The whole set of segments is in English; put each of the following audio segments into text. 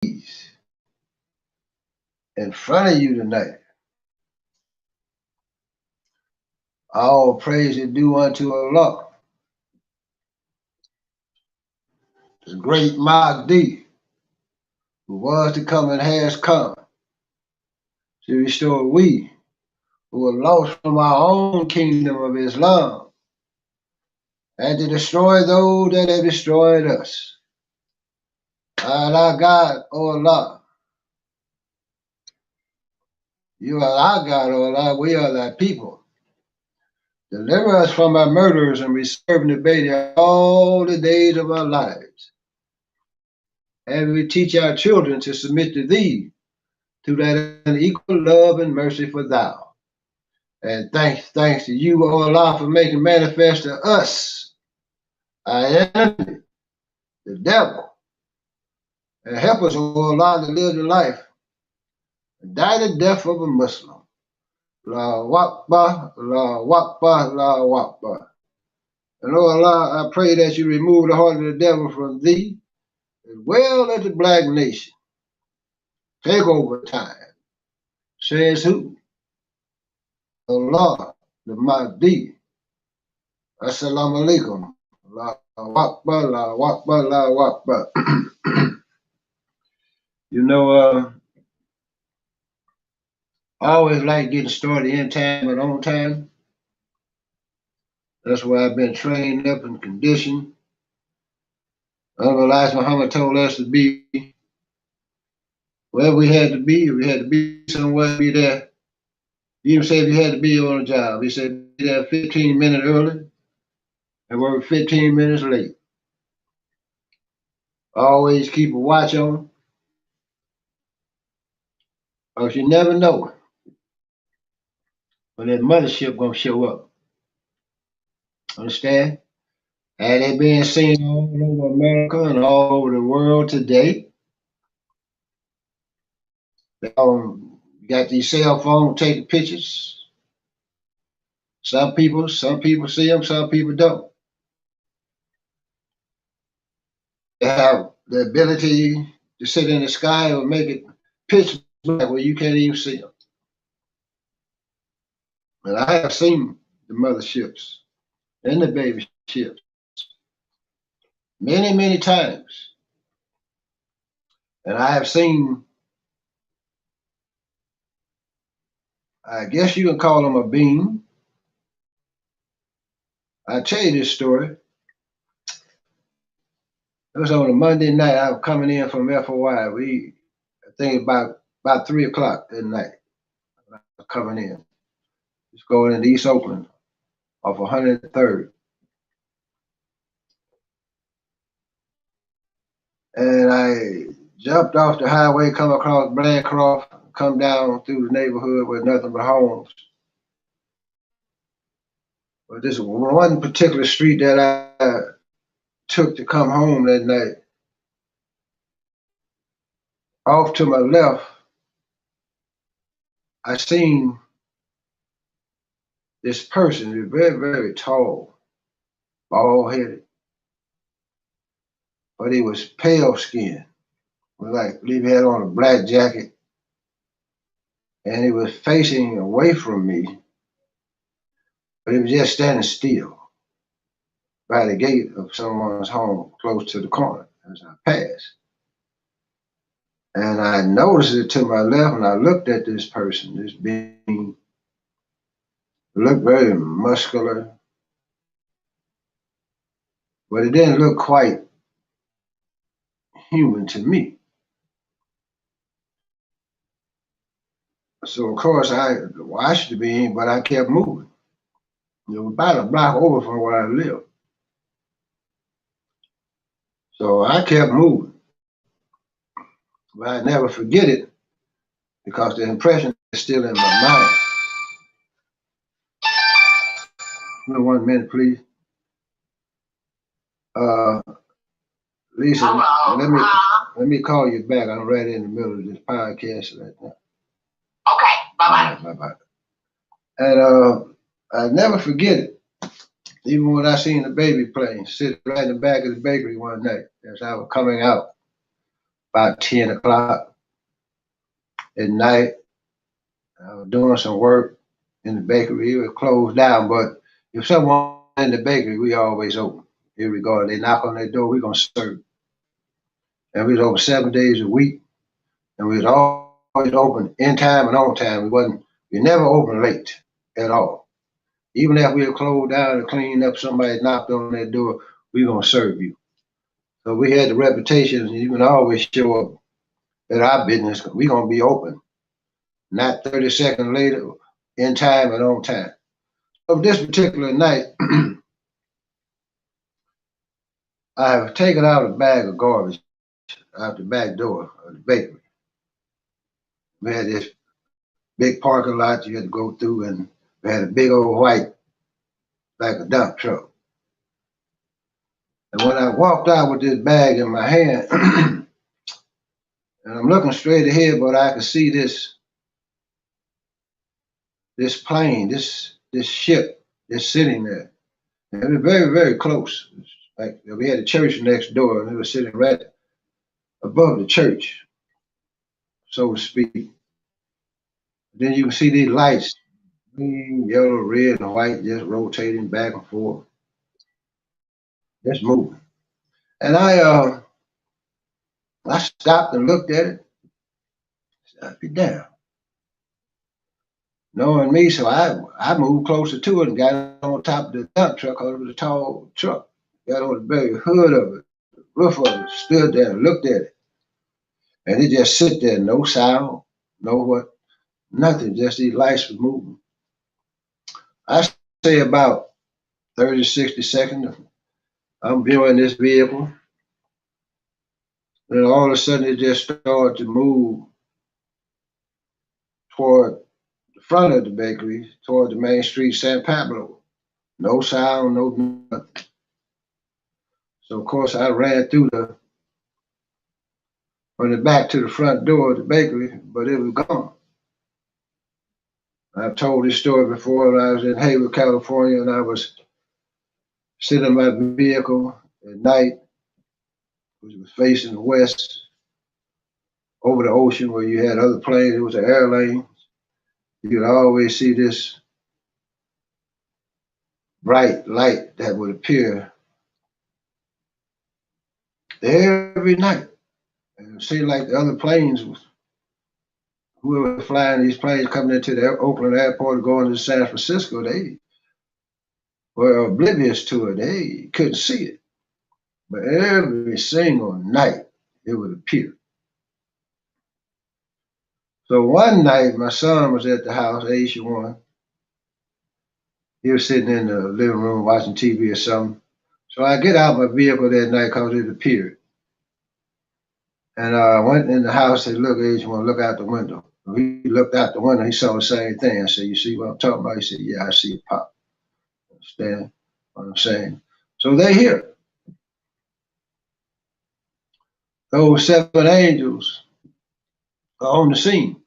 in front of you tonight. All praise is due unto Allah, the great Mahdi, who was to come and has come to restore we who were lost from our own kingdom of Islam and to destroy those that have destroyed us. Allah God, O Allah, you are our God, O Allah, we are thy people. Deliver us from our murderers and reserve and obey thee all the days of our lives. And we teach our children to submit to thee through that unequal love and mercy for thou. And thanks to you, O Allah, for making manifest to us our enemy, the devil. And help us, O Allah, to live the life and die the death of a Muslim. Allahu Akbar, Allahu Akbar, Allahu Akbar. And O Allah, I pray that you remove the heart of the devil from thee, as well as the black nation. Take over time. Says who? Allah, the Mahdi. Assalamu alaikum. Allahu Akbar, Allahu Akbar, Allahu Akbar. You know, I always like getting started in time and on time. That's why I've been trained up and conditioned. Elijah Muhammad told us to be wherever we had to be. If we had to be somewhere, be there. He even said if you had to be on a job, he said be there 15 minutes early and work 15 minutes late. Always keep a watch on, because you never know when that mothership gonna show up. Understand? And they being seen all over America and all over the world today. They got these cell phones taking pictures. Some people see them, some people don't. They have the ability to sit in the sky or make it pitch black where you can't even see them. And I have seen the motherships and the baby ships many, many times. And I have seen, I guess you can call them a beam. I'll tell you this story. It was on a Monday night. I was coming in from FOI. I think about 3 o'clock at night. I was coming in. Just going into East Oakland off 103rd. And I jumped off the highway, come across Blancroft, come down through the neighborhood with nothing but homes. But this one particular street that I took to come home that night, off to my left, I seen this person, very, very tall, bald-headed, but he was pale skinned. I believe he had on a black jacket, and he was facing away from me, but he was just standing still by the gate of someone's home close to the corner as I passed. And I noticed it to my left, and I looked at this person, this being, looked very muscular, but it didn't look quite human to me. So of course I watched the being, but I kept moving. It was about a block over from where I lived. So I kept moving. But I never forget it because the impression is still in my mind. Give me 1 minute, please. Lisa, let me call you back. I'm right in the middle of this podcast right now. Okay, bye-bye. Bye-bye. And I never forget it. Even when I seen the baby plane sitting right in the back of the bakery one night as I was coming out about 10 o'clock at night. I was doing some work in the bakery. It was closed down, but if someone in the bakery, we always open. Irregardless, they knock on that door, we're gonna serve. And we was open 7 days a week, and we was always open in time and on time. We never open late at all. Even if we were closed down and cleaned up, somebody knocked on that door, we gonna serve you. So we had the reputation, and you can always show up at our business. We gonna be open, not 30 seconds later, in time and on time. So this particular night, I have taken out a bag of garbage out the back door of the bakery. We had this big parking lot you had to go through, and we had a big old white, like a dump truck. And when I walked out with this bag in my hand, and I'm looking straight ahead, but I could see this plane, this ship, is sitting there. And it was very, very close. Like we had a church next door, and it was sitting right above the church, so to speak. Then you can see these lights, green, yellow, red, and white, just rotating back and forth, just moving. And I stopped and looked at it. I'd be down. Knowing me, so I moved closer to it and got on top of the dump truck because it was a tall truck. Got on the very hood of it, the roof of it, stood there and looked at it. And it just sit there, no sound, no what, nothing, just these lights was moving. I say about 30, 60 seconds, I'm viewing this vehicle. And all of a sudden it just started to move toward the front of the bakery, toward the main street, San Pablo. No sound, no nothing. So of course I ran through from the back to the front door of the bakery, but it was gone. I've told this story before when I was in Hayward, California, and I was sitting in my vehicle at night, which was facing the west, over the ocean where you had other planes. It was an airlane. You could always see this bright light that would appear every night. And it seemed like the other planes, whoever was flying these planes coming into the Oakland airport going to San Francisco, they were oblivious to it. They couldn't see it. But every single night it would appear. So one night my son was at the house, age 1. He was sitting in the living room watching TV or something. So I get out my vehicle that night because it appeared. And I went in the house and look, age 1, look out the window. He looked out the window, he saw the same thing. I said, you see what I'm talking about? He said, yeah, I see it pop. Understand what I'm saying? So they're here. Those 7 angels are on the scene.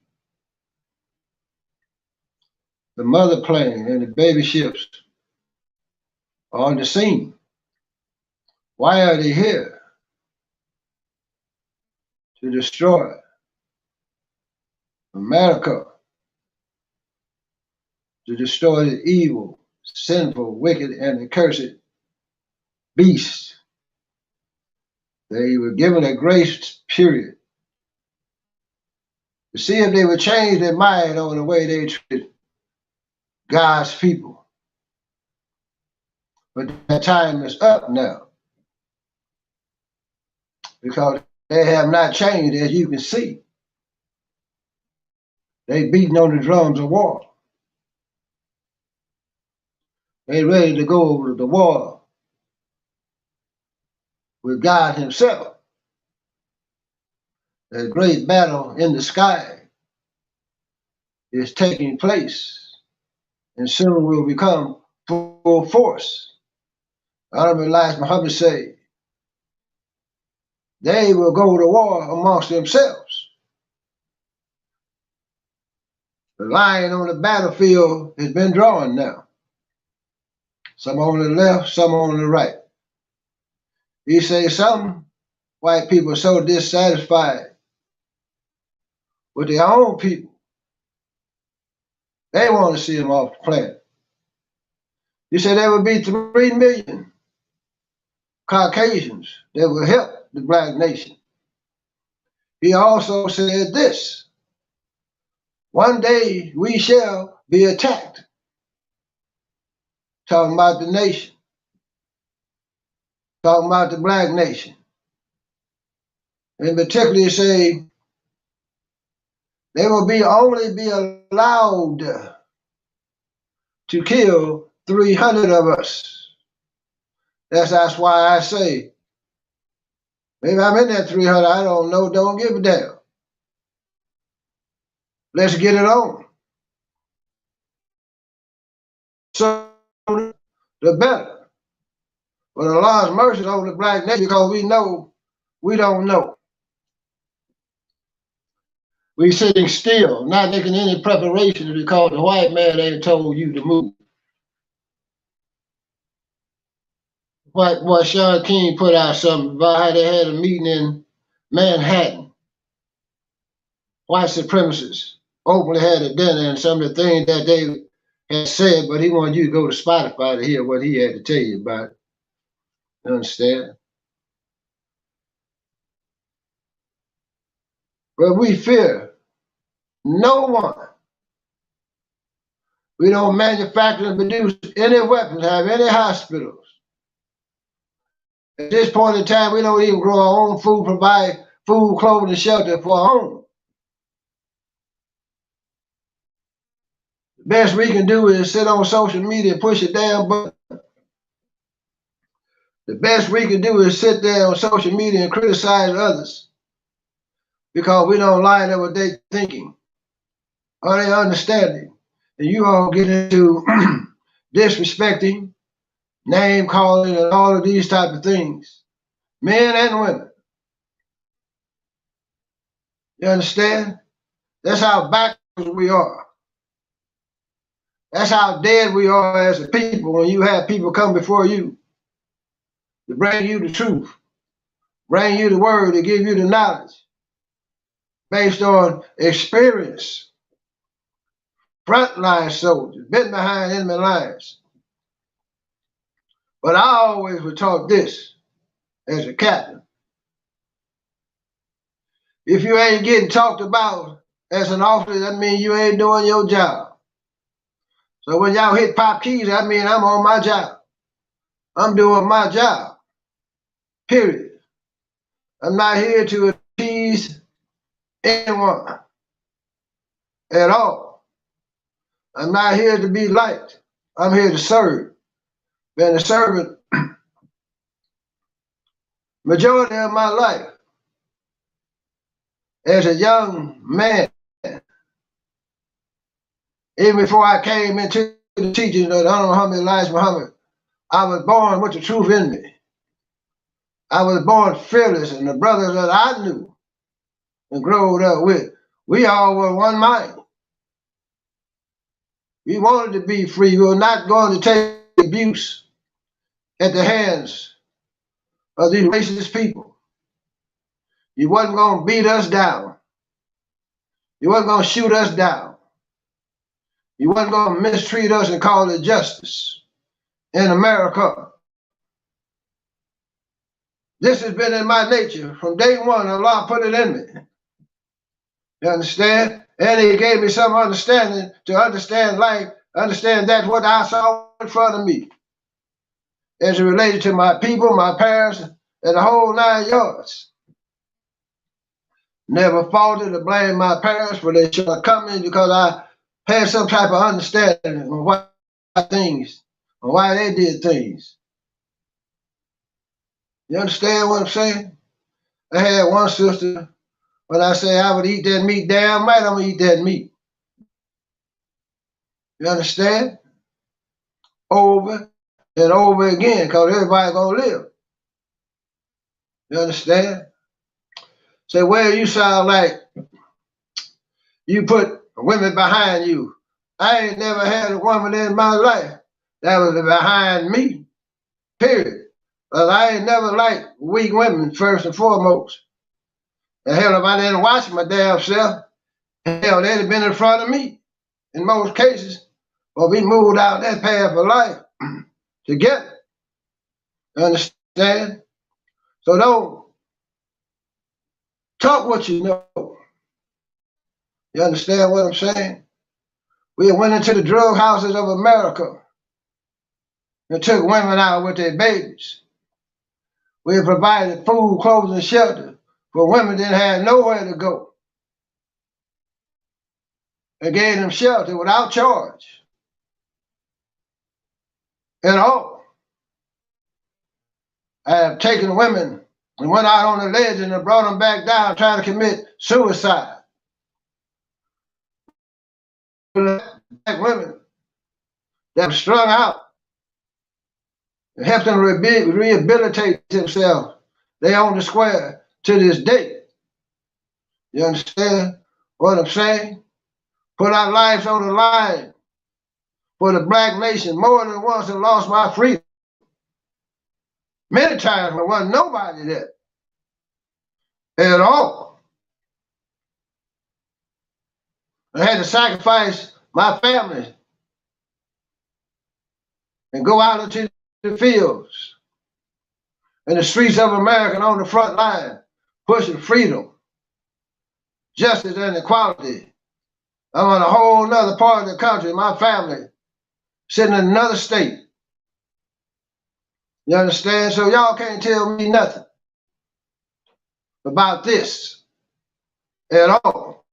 The mother plane and the baby ships are on the scene. Why are they here? To destroy America, to destroy the evil, sinful, wicked, and accursed beasts. They were given a grace period to see if they would change their mind on the way they treated God's people. But that time is up now because they have not changed, as you can see. They beating on the drums of war. They ready to go to the war with God himself. A great battle in the sky is taking place and soon will become full force. Honorable Elijah Muhammad said, they will go to war amongst themselves. The line on the battlefield has been drawn now. Some on the left, some on the right. He says some white people are so dissatisfied with their own people. They want to see them off the planet. You said there would be 3 million Caucasians that will help the black nation. He also said this: one day we shall be attacked. Talking about the nation. Talking about the black nation. And particularly say they will only be allowed to kill 300 of us. That's why I say, maybe I'm in that 300, I don't know, don't give a damn. Let's get it on. So the better. But Allah's mercy over the black nation, because we know we don't know. We sitting still, not making any preparations because the white man ain't told you to move. White boy Sean King put out something about how they had a meeting in Manhattan. White supremacists openly had a dinner, and some of the things that they had said, but he wanted you to go to Spotify to hear what he had to tell you about it. You understand? But we fear no one. We don't manufacture and produce any weapons, have any hospitals. At this point in time, we don't even grow our own food, provide food, clothing, and shelter for our own. The best we can do is sit on social media and push a damn button. The best we can do is sit there on social media and criticize others because we don't line up with their thinking or their understanding. And you all get into disrespecting, name calling, and all of these type of things, men and women. You understand? That's how backwards we are. That's how dead we are as a people when you have people come before you to bring you the truth, bring you the word, to give you the knowledge based on experience. Frontline soldiers, been behind enemy lines. But I always was taught this as a captain. If you ain't getting talked about as an officer, that means you ain't doing your job. So when y'all hit Popkeys, that means I'm on my job. I'm doing my job, period. I'm not here to appease anyone at all. I'm not here to be liked. I'm here to serve. Been a servant majority of my life. As a young man, even before I came into the teaching of the Honorable Muhammad, I was born with the truth in me. I was born fearless, and the brothers that I knew and grew up with, we all were one mind. We wanted to be free. We were not going to take abuse at the hands of these racist people. You wasn't going to beat us down. You wasn't going to shoot us down. You wasn't going to mistreat us and call it justice in America. This has been in my nature from day one. Allah put it in me. You understand? And he gave me some understanding to understand life, understand that what I saw in front of me as it related to my people, my parents, and the whole 9 yards. Never faulted to blame my parents for their shortcomings because I had some type of understanding of why things, or why they did things. You understand what I'm saying? I had one sister, when I say I would eat that meat, damn right I'm gonna eat that meat. You understand? Over and over again, because everybody gonna live. You understand? Say, well, you sound like you put women behind you. I ain't never had a woman in my life that was behind me, period. Well, I ain't never liked weak women, first and foremost. And hell, if I didn't watch my damn self, hell, they'd have been in front of me in most cases. Or we moved out that path of life together. You understand? So don't talk what you know. You understand what I'm saying? We went into the drug houses of America and took women out with their babies. We provided food, clothes, and shelter for women that had nowhere to go and gave them shelter without charge at all. I have taken women and went out on the ledge and brought them back down trying to commit suicide. Black women that were strung out and helped them rehabilitate themselves. They own the square to this day. You understand what I'm saying? Put our lives on the line for the black nation more than once and lost my freedom. Many times there wasn't nobody there at all. I had to sacrifice my family and go out into the fields and the streets of America and on the front line, pushing freedom, justice, and equality. I'm on a whole nother part of the country, my family, sitting in another state. You understand? So y'all can't tell me nothing about this at all.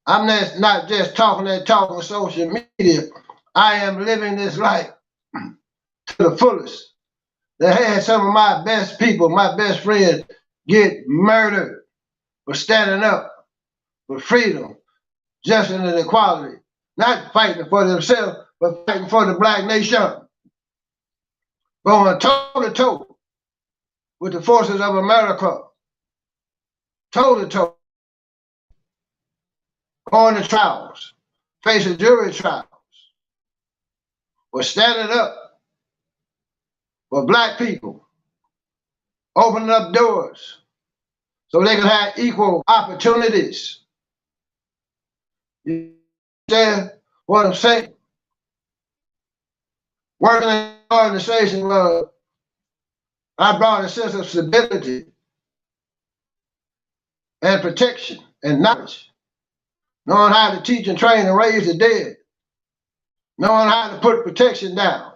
I'm not just talking that talk on social media. I am living this life to the fullest. They had some of my best people, my best friends, get murdered for standing up for freedom, justice, and equality. Not fighting for themselves, but fighting for the black nation. Going toe to toe with the forces of America. Toe to toe. Going to trials, facing jury trials. We're standing up for black people, opening up doors so they can have equal opportunities. You understand what I'm saying? Working in an organization where I brought a sense of stability and protection and knowledge, knowing how to teach and train and raise the dead, knowing how to put protection down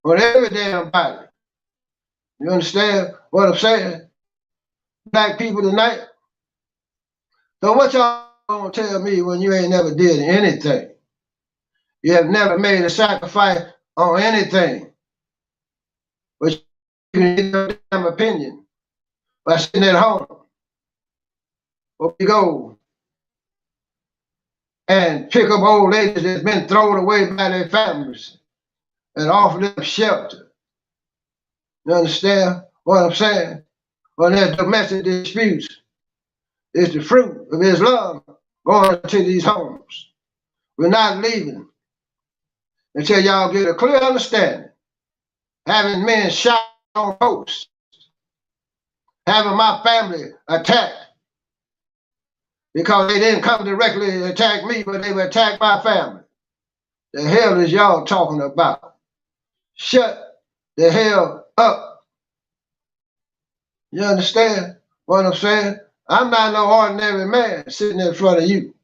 for every damn body. You understand what I'm saying? Black people tonight. So what y'all gonna tell me when you ain't never did anything? You have never made a sacrifice on anything, but you can get your damn opinion by sitting at home. Or you go and pick up old ladies that's been thrown away by their families and offer them shelter. You understand what I'm saying? When there's domestic disputes, it's the fruit of Islam going to these homes. We're not leaving until y'all get a clear understanding. Having men shot on posts, having my family attacked because they didn't come directly attack me, but they would attack my family. The hell is y'all talking about? Shut the hell up. You understand what I'm saying? I'm not no ordinary man sitting in front of you.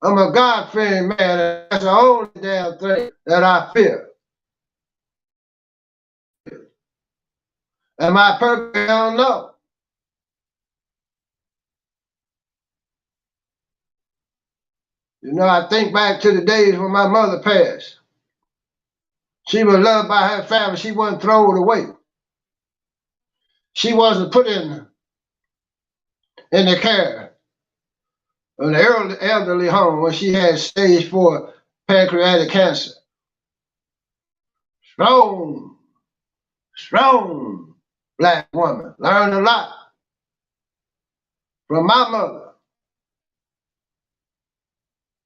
I'm a God-fearing man, and that's the only damn thing that I fear. Am I perfect? I don't know. You know, I think back to the days when my mother passed. She was loved by her family. She wasn't thrown away. She wasn't put in the care of the elderly home when she had stage 4 pancreatic cancer. Strong black woman. Learned a lot from my mother.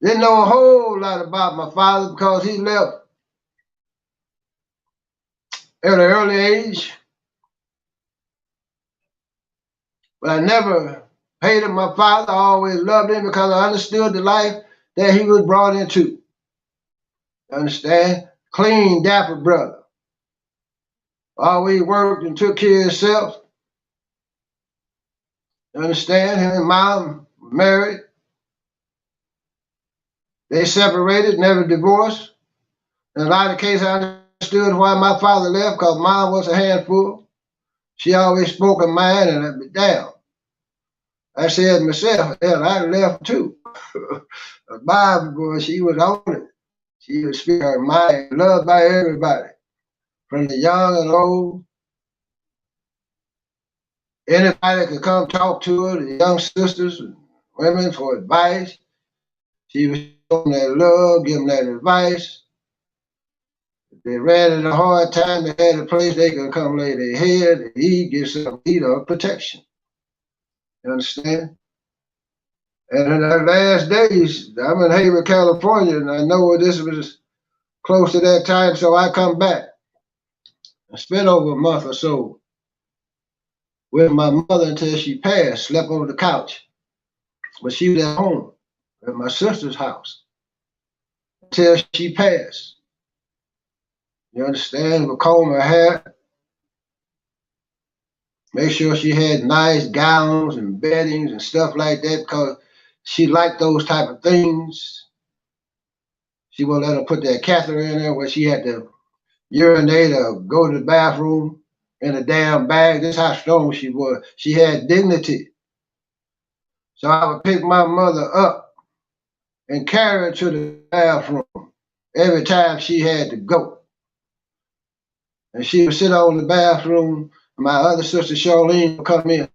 Didn't know a whole lot about my father because he left at an early age, but I never hated my father. I always loved him because I understood the life that he was brought into. Understand? Clean, dapper brother. Always worked and took care of himself. Understand? Him and mom married. They separated, never divorced. In a lot of cases, I understood why my father left because mom was a handful. She always spoke her mind, and I'd be down. I said myself, hell, I left too. Mom, boy, she was on it. She would speak her mind, loved by everybody, from the young and old. Anybody could come talk to her, the young sisters, and women for advice. She was showing that love, giving that advice. If they ran into a hard time, they had a place they could come lay their head, eat, get some heat or protection. You understand? And in our last days, I'm in Hayward, California, and I know this was close to that time, so I come back. I spent over a month or so with my mother until she passed, slept on the couch. But she was at home at my sister's house until she passed. You understand? Would comb her hair, make sure she had nice gowns and beddings and stuff like that because she liked those type of things. She wouldn't let her put that catheter in there where she had to urinate or go to the bathroom in a damn bag. This is how strong she was. She had dignity. So I would pick my mother up and carry her to the bathroom every time she had to go. And she would sit on the bathroom. My other sister, Charlene, would come in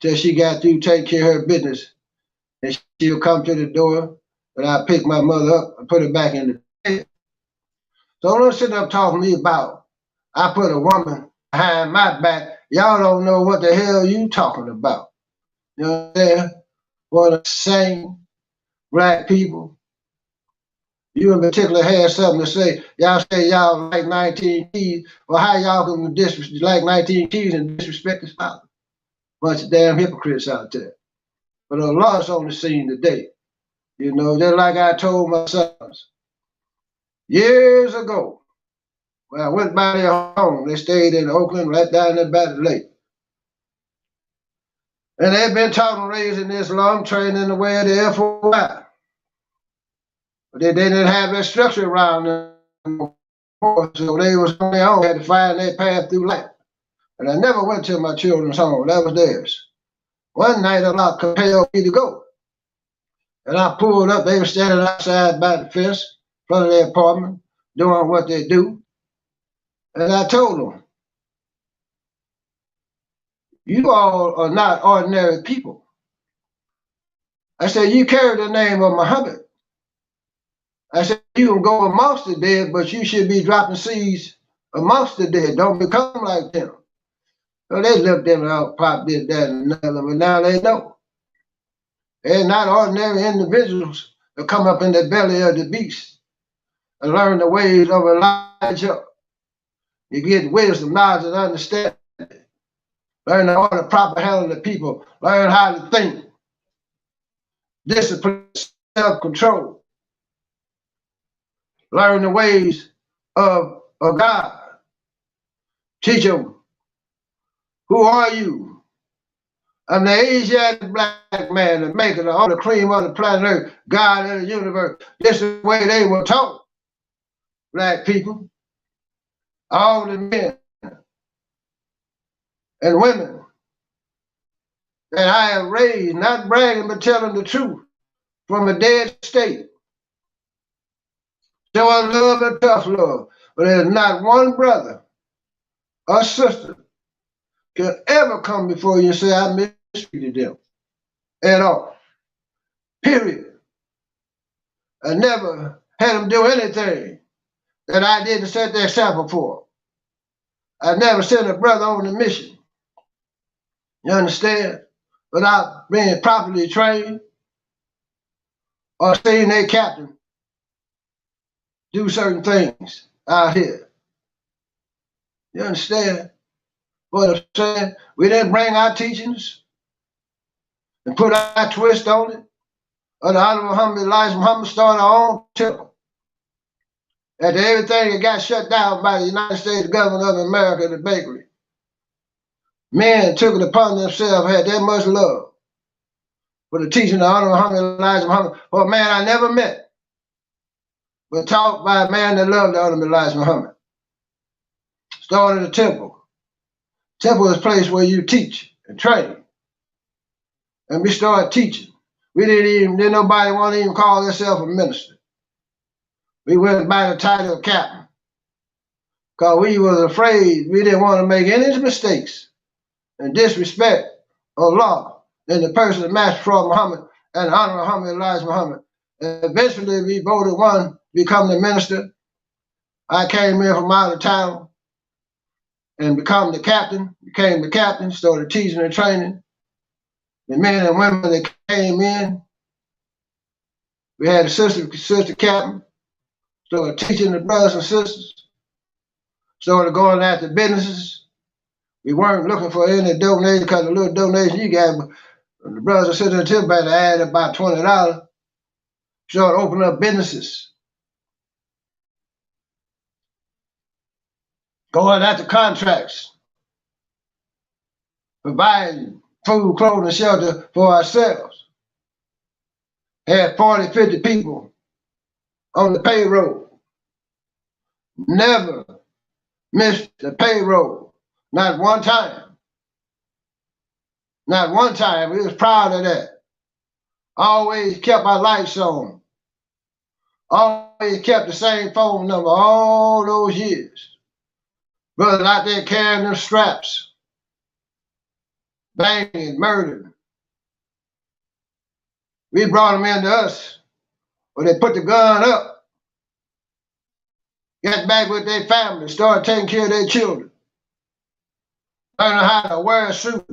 till she got through taking care of her business. And she would come to the door, and I'd pick my mother up and put her back in the bed. So don't sit up talking to me about I put a woman behind my back. Y'all don't know what the hell you talking about. You know what I'm saying? For the same black people. You in particular had something to say. Y'all say y'all like 19 keys. Well, how y'all can like 19 keys and disrespect his father? Bunch of damn hypocrites out there. But Allah's on the scene today. You know, just like I told my sons years ago, when I went by their home, they stayed in Oakland, right down there by the lake. And they've been taught and raised in Islam, trained in the way of the FOI. But they didn't have that structure around them, so they was on their own, had to find their path through life. And I never went to my children's home, that was theirs. One night, Allah compelled me to go. And I pulled up, they were standing outside by the fence, in front of their apartment, doing what they do. And I told them, you all are not ordinary people. I said, you carry the name of Muhammad. I said, you can go amongst the dead, but you should be dropping seeds amongst the dead. Don't become like them. So they looked them out, pop this, that, and another, but now they know. They're not ordinary individuals that come up in the belly of the beast and learn the ways of Elijah. You get wisdom, knowledge, and understanding. Learn how to proper handle the people. Learn how to think. Discipline, self-control. Learn the ways of God. Teach them, who are you? I'm the Asiatic black man, the maker, the only cream of the planet Earth, God of the universe. This is the way they were taught, black people. All the men and women that I have raised, not bragging but telling the truth, from a dead state. Showing love and tough love. But there's not one brother or sister can ever come before you and say, I mistreated them at all. Period. I never had them do anything that I didn't set the example for. I never sent a brother on a mission. You understand? Without being properly trained or seeing their captain do certain things out here. You understand what I'm saying? We didn't bring our teachings and put our twist on it. Under Honorable Muhammad started our own temple. After everything that got shut down by the United States government of America, the bakery, men took it upon themselves, had that much love for the teaching of Honorable Muhammad, for a man I never met, but taught by a man that loved the Honorable Muhammad. Started a temple. Temple is a place where you teach and train. And we started teaching. We didn't nobody want to even call themselves a minister. We went by the title of captain. Because we was afraid, we didn't want to make any mistakes and disrespect Allah in the person of Master Fard Muhammad and Honorable Muhammad Muhammad. And eventually we voted one to become the minister. I came in from out of town and became the captain, started teaching and training. The men and women that came in, we had a sister captain, started teaching the brothers and sisters, started going after businesses. We weren't looking for any donation because the little donation you got, the brothers and sisters in Timber add about $20. Started opening up businesses, going after contracts, providing food, clothing, shelter for ourselves. Had 40, 50 people on the payroll. Never missed the payroll, not one time. Not one time. We was proud of that. Always kept our lights on. Always kept the same phone number all those years. Brothers out there carrying them straps, banging, murdering. We brought them into us, but they put the gun up, got back with their family, started taking care of their children, learning how to wear a suit,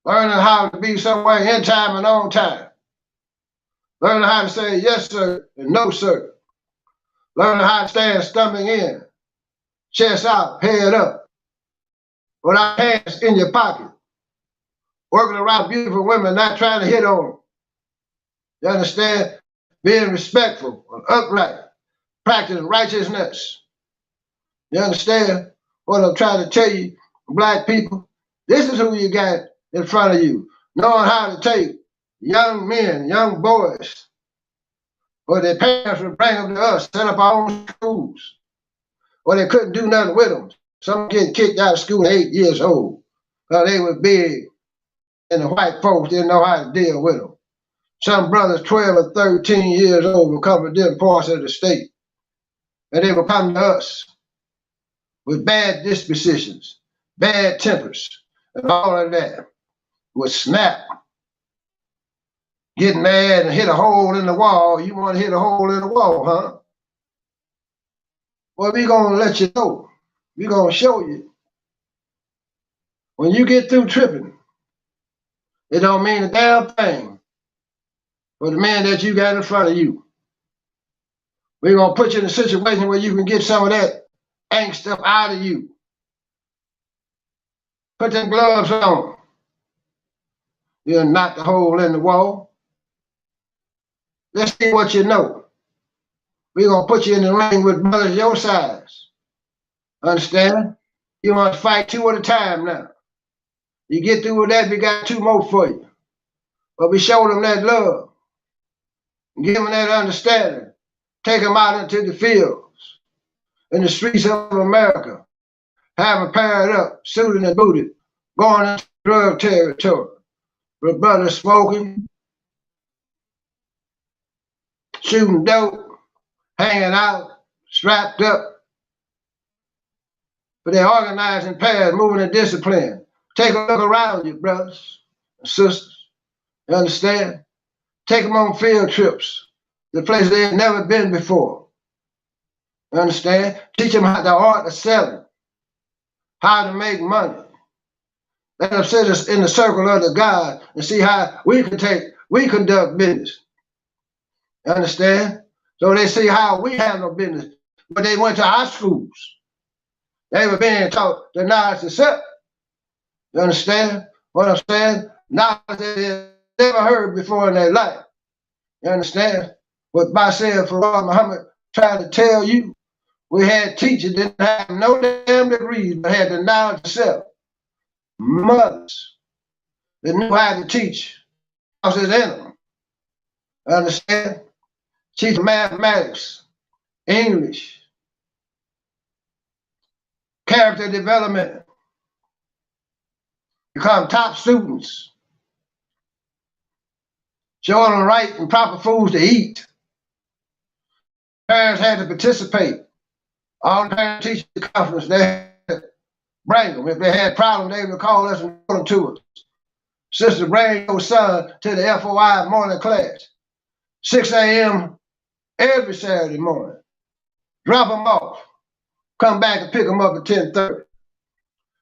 learning how to be somewhere in time and on time, learning how to say yes, sir, and no, sir, learning how to stand stomach in, chest out, head up, without hands in your pocket, working around beautiful women, not trying to hit on them. You understand? Being respectful, upright, practicing righteousness. You understand what I'm trying to tell you, black people? This is who you got in front of you, knowing how to take young men, young boys, or their parents would bring them to us, set up our own schools, or they couldn't do nothing with them. Some getting kicked out of school at 8 years old because they were big and the white folks didn't know how to deal with them. Some brothers 12 or 13 years old were coming from different parts of the state, and they were coming to us with bad dispositions, bad tempers, and all of that, would snap, get mad and hit a hole in the wall. You want to hit a hole in the wall, huh? Well, we're going to let you know. We're going to show you. When you get through tripping, it don't mean a damn thing for the man that you got in front of you. We're going to put you in a situation where you can get some of that angst up out of you. Put them gloves on. You'll knock the hole in the wall. Let's see what you know. We're going to put you in the ring with brothers your size. Understand? You must fight 2 at a time now. You get through with that, we got 2 more for you. But we show them that love. Give them that understanding. Take them out into the fields, in the streets of America. Have them paired up, suited and booted, going into drug territory. With brothers smoking, shooting dope, hanging out, strapped up. But they're organized in pairs, moving in discipline. Take a look around you, brothers and sisters. You understand? Take them on field trips, the places they've never been before. You understand? Teach them the art of selling, how to make money. Let them sit us in the circle of the God and see how we conduct business. You understand? So they see how we handle business. But they went to our schools. They were being taught the knowledge to self. You understand what I'm saying? Knowledge they never heard before in their life. You understand? What Basheer Fard Muhammad tried to tell you, we had teachers that didn't have no damn degrees, but had the knowledge of self. Mothers that knew how to teach houses in them. Understand? Teach mathematics, English, character development, become top students, show them the right and proper foods to eat. Parents had to participate. All the parent teacher conference, they had to bring them. If they had problems, they would call us and put them to us. Sister, bring your son to the FOI morning class, 6 a.m. every Saturday morning. Drop them off. Come back and pick them up at 10:30.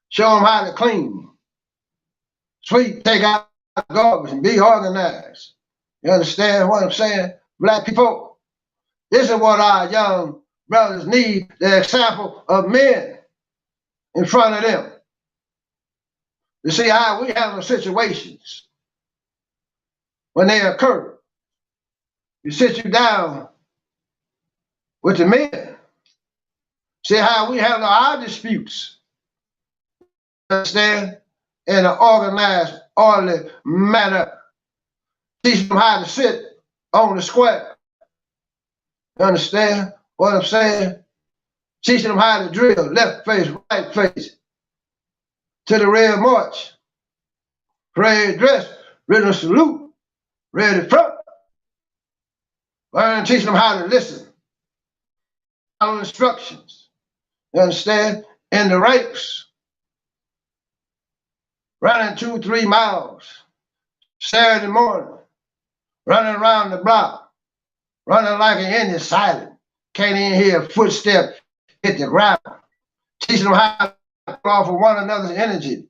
Show them how to clean, sweep, take out garbage, and be organized. You understand what I'm saying? Black people, this is what our young brothers need, the example of men in front of them. To see how we handle situations when they occur. You sit you down with the men. See how we handle our disputes. Understand? In an organized, orderly manner. Teach them how to sit on the square. You understand what I'm saying? Teach them how to drill, left face, right face. To the red march. Parade dress, rhythm salute, ready front. Learn, teach them how to listen. Follow instructions. You understand? In the ranks. Running 2-3 miles. Saturday morning. Running around the block. Running like an Indian, silent. Can't even hear a footstep hit the ground. Teaching them how to draw for one another's energy.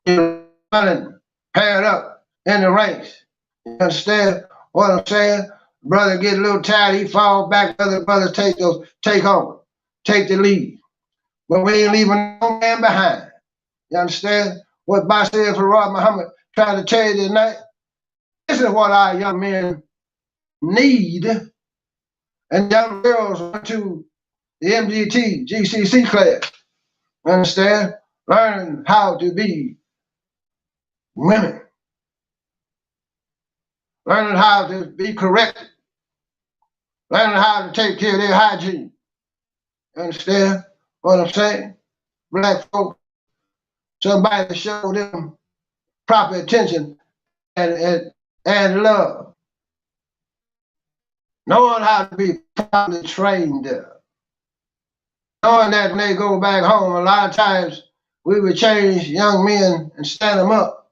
Running, paired up in the ranks. You understand what I'm saying? Brother get a little tired, he fall back, other brothers take on, take the lead. But we ain't leaving no man behind. You understand what Basheer Fard Muhammad tried to tell you tonight? This is what our young men need. And young girls went to the MGT, GCC class. Understand? Learn how to be women. Learning how to be corrected. Learning how to take care of their hygiene. Understand what I'm saying? Black folk, somebody to show them proper attention and love. Knowing how to be properly trained. Knowing that when they go back home, a lot of times we would change young men and stand them up.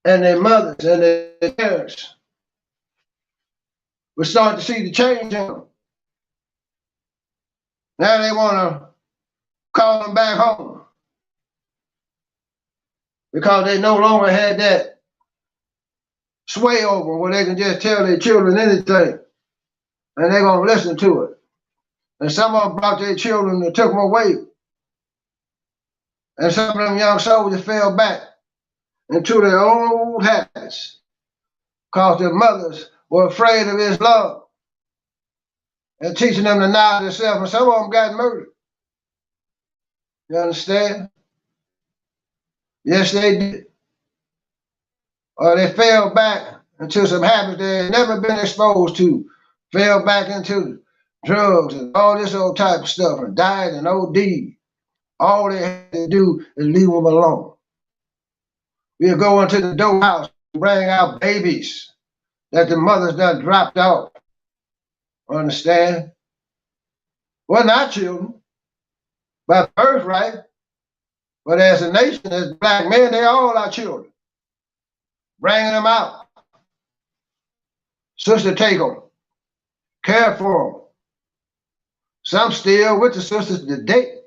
And their mothers and their parents would start to see the change in them. Now they want to call them back home because they no longer had that sway over where they can just tell their children anything and they're going to listen to it. And some of them brought their children and took them away. And some of them young soldiers fell back into their old habits because their mothers were afraid of Islam and teaching them the knowledge of self. And some of them got murdered. You understand? Yes, they did. Or they fell back into some habits they had never been exposed to. Fell back into drugs and all this old type of stuff and died and OD. All they had to do is leave them alone. We'll go into the dough house and bring out babies that the mothers done dropped off. Understand? Well, not children, by birthright, but as a nation, as black men, they all are children. Bringing them out. Sister take them. Care for them. Some still with the sisters today.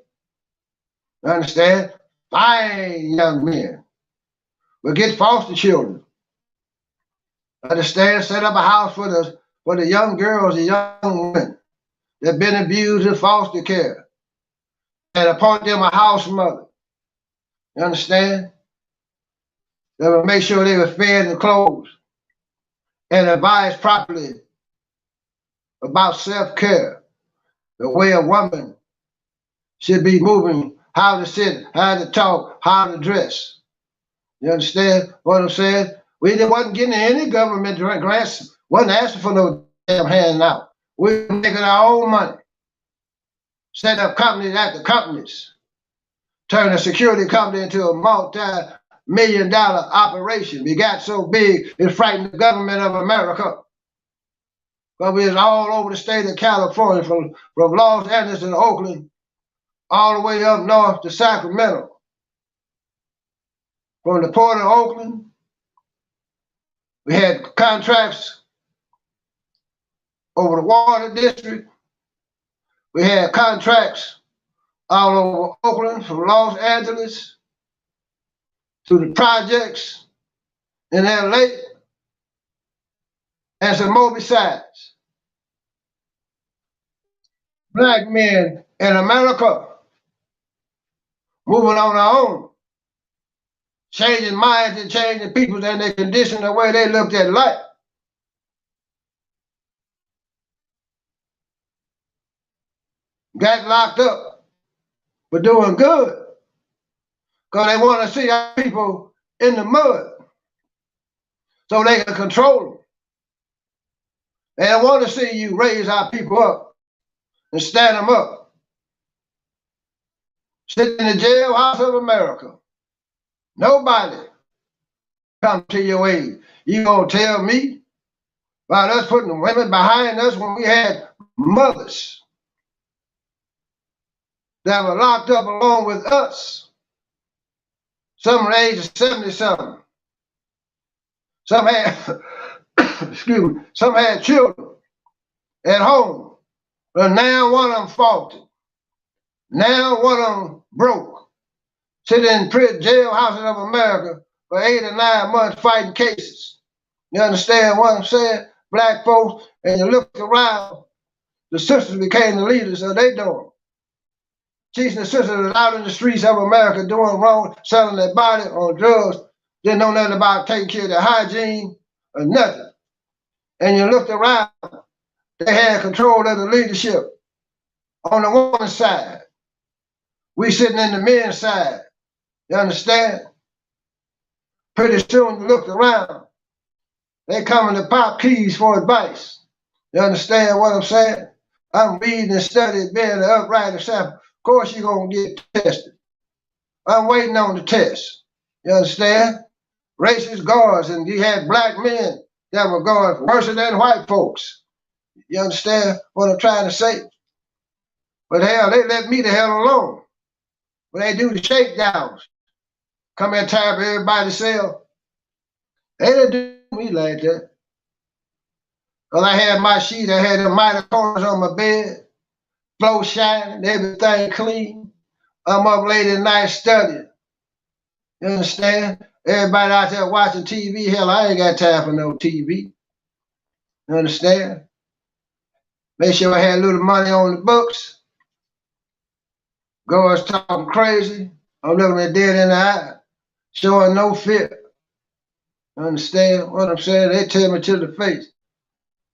Understand? Fine young men. But get foster children. Understand? Set up a house for the young girls, the young women that have been abused in foster care. and appoint them a house mother. You understand? They would make sure they were fed and clothed and advised properly about self-care, the way a woman should be moving, how to sit, how to talk, how to dress. You understand what I'm saying? We wasn't getting any government grants, wasn't asking for no damn handout. We were making our own money. Set up companies after companies. Turn a security company into a multi-million-dollar operation. We got so big, it frightened the government of America. But we was all over the state of California, from Los Angeles to Oakland, all the way up north to Sacramento. From the port of Oakland, we had contracts over the water district. We had contracts all over Oakland, from Los Angeles to the projects in LA, and some more besides. Black men in America moving on our own, changing minds and changing people and their condition, the way they looked at life. Got locked up for doing good because they want to see our people in the mud so they can control them. They don't want to see you raise our people up and stand them up. Sit in the jailhouse of America. Nobody come to your aid. You gonna tell me about us putting the women behind us when we had mothers that were locked up along with us? Some were the age of 70-something. Some had, excuse me, some had children at home. But now one of them faulted. Now one of them broke. Sitting in prison jailhouses of America for 8 or 9 months fighting cases. You understand what I'm saying? Black folks, and you look around, the sisters became the leaders of their dorm. Teaching the sisters out in the streets of America doing wrong, selling their body on drugs, didn't know nothing about taking care of their hygiene or nothing. And you looked around, they had control of the leadership on the woman's side. We sitting in the men's side. You understand? Pretty soon you looked around, they coming to Popkeys for advice. You understand what I'm saying? I'm reading and studying, being an upright example. Of course you're gonna get tested. I'm waiting on the test. You understand? Racist guards, and you had black men that were guards worse than white folks. You understand what I'm trying to say? But hell, they let me the hell alone. When they do the shakedowns, come and tap everybody's cell. They didn't do me like that. Because I had my sheet, I had the minor corners on my bed, floor shining, everything clean. I'm up late at night studying. You understand? Everybody out there watching TV, hell, I ain't got time for no TV. You understand? Make sure I had a little money on the books. Guards talking crazy. I'm looking at dead in the eye, showing no fear. You understand what I'm saying? They tell me to the face.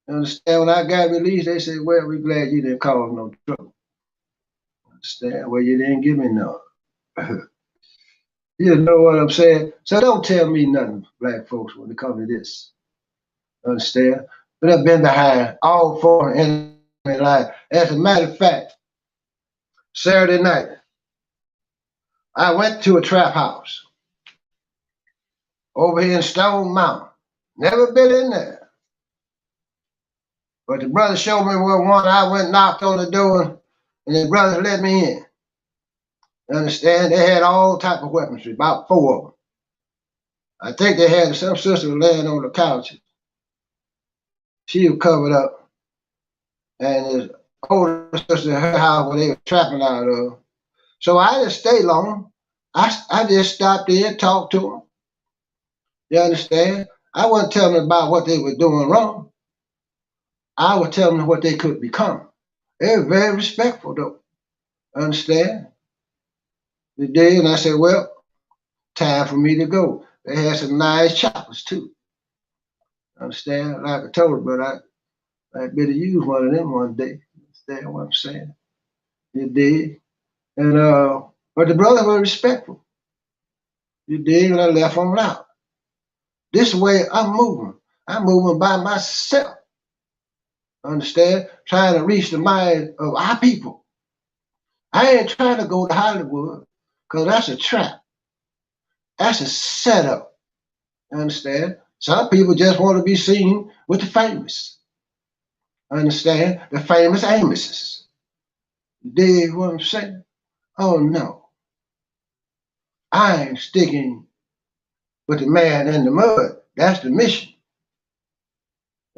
You understand? When I got released, they said, well, we're glad you didn't cause no trouble. Understand? Well, you didn't give me none. You know what I'm saying? So don't tell me nothing, black folks, when it comes to this. Understand? But I've been behind all forms of enemy life. As a matter of fact, Saturday night, I went to a trap house over here in Stone Mountain. Never been in there. But the brother showed me where one. I went knocked on the door, and the brother let me in. You understand? They had all type of weaponry, about 4 of them. I think they had some sister laying on the couch. She was covered up. And his older sister in her house where they were trapping out of. So I didn't stay long. I just stopped there and talked to them. You understand? I wasn't telling them about what they were doing wrong. I was telling them what they could become. They were very respectful though. Understand? You dig? And I said, well, time for me to go. They had some nice choppers too. Understand? Like I told her, but I better use one of them one day. Understand what I'm saying? You dig? And but the brother was respectful. You dig? And I left him out. This way I'm moving. I'm moving by myself. Understand? Trying to reach the mind of our people. I ain't trying to go to Hollywood because that's a trap. That's a setup. Understand? Some people just want to be seen with the famous. Understand? The famous Amoses. You dig what I'm saying? Oh no. I ain't sticking with the man in the mud. That's the mission.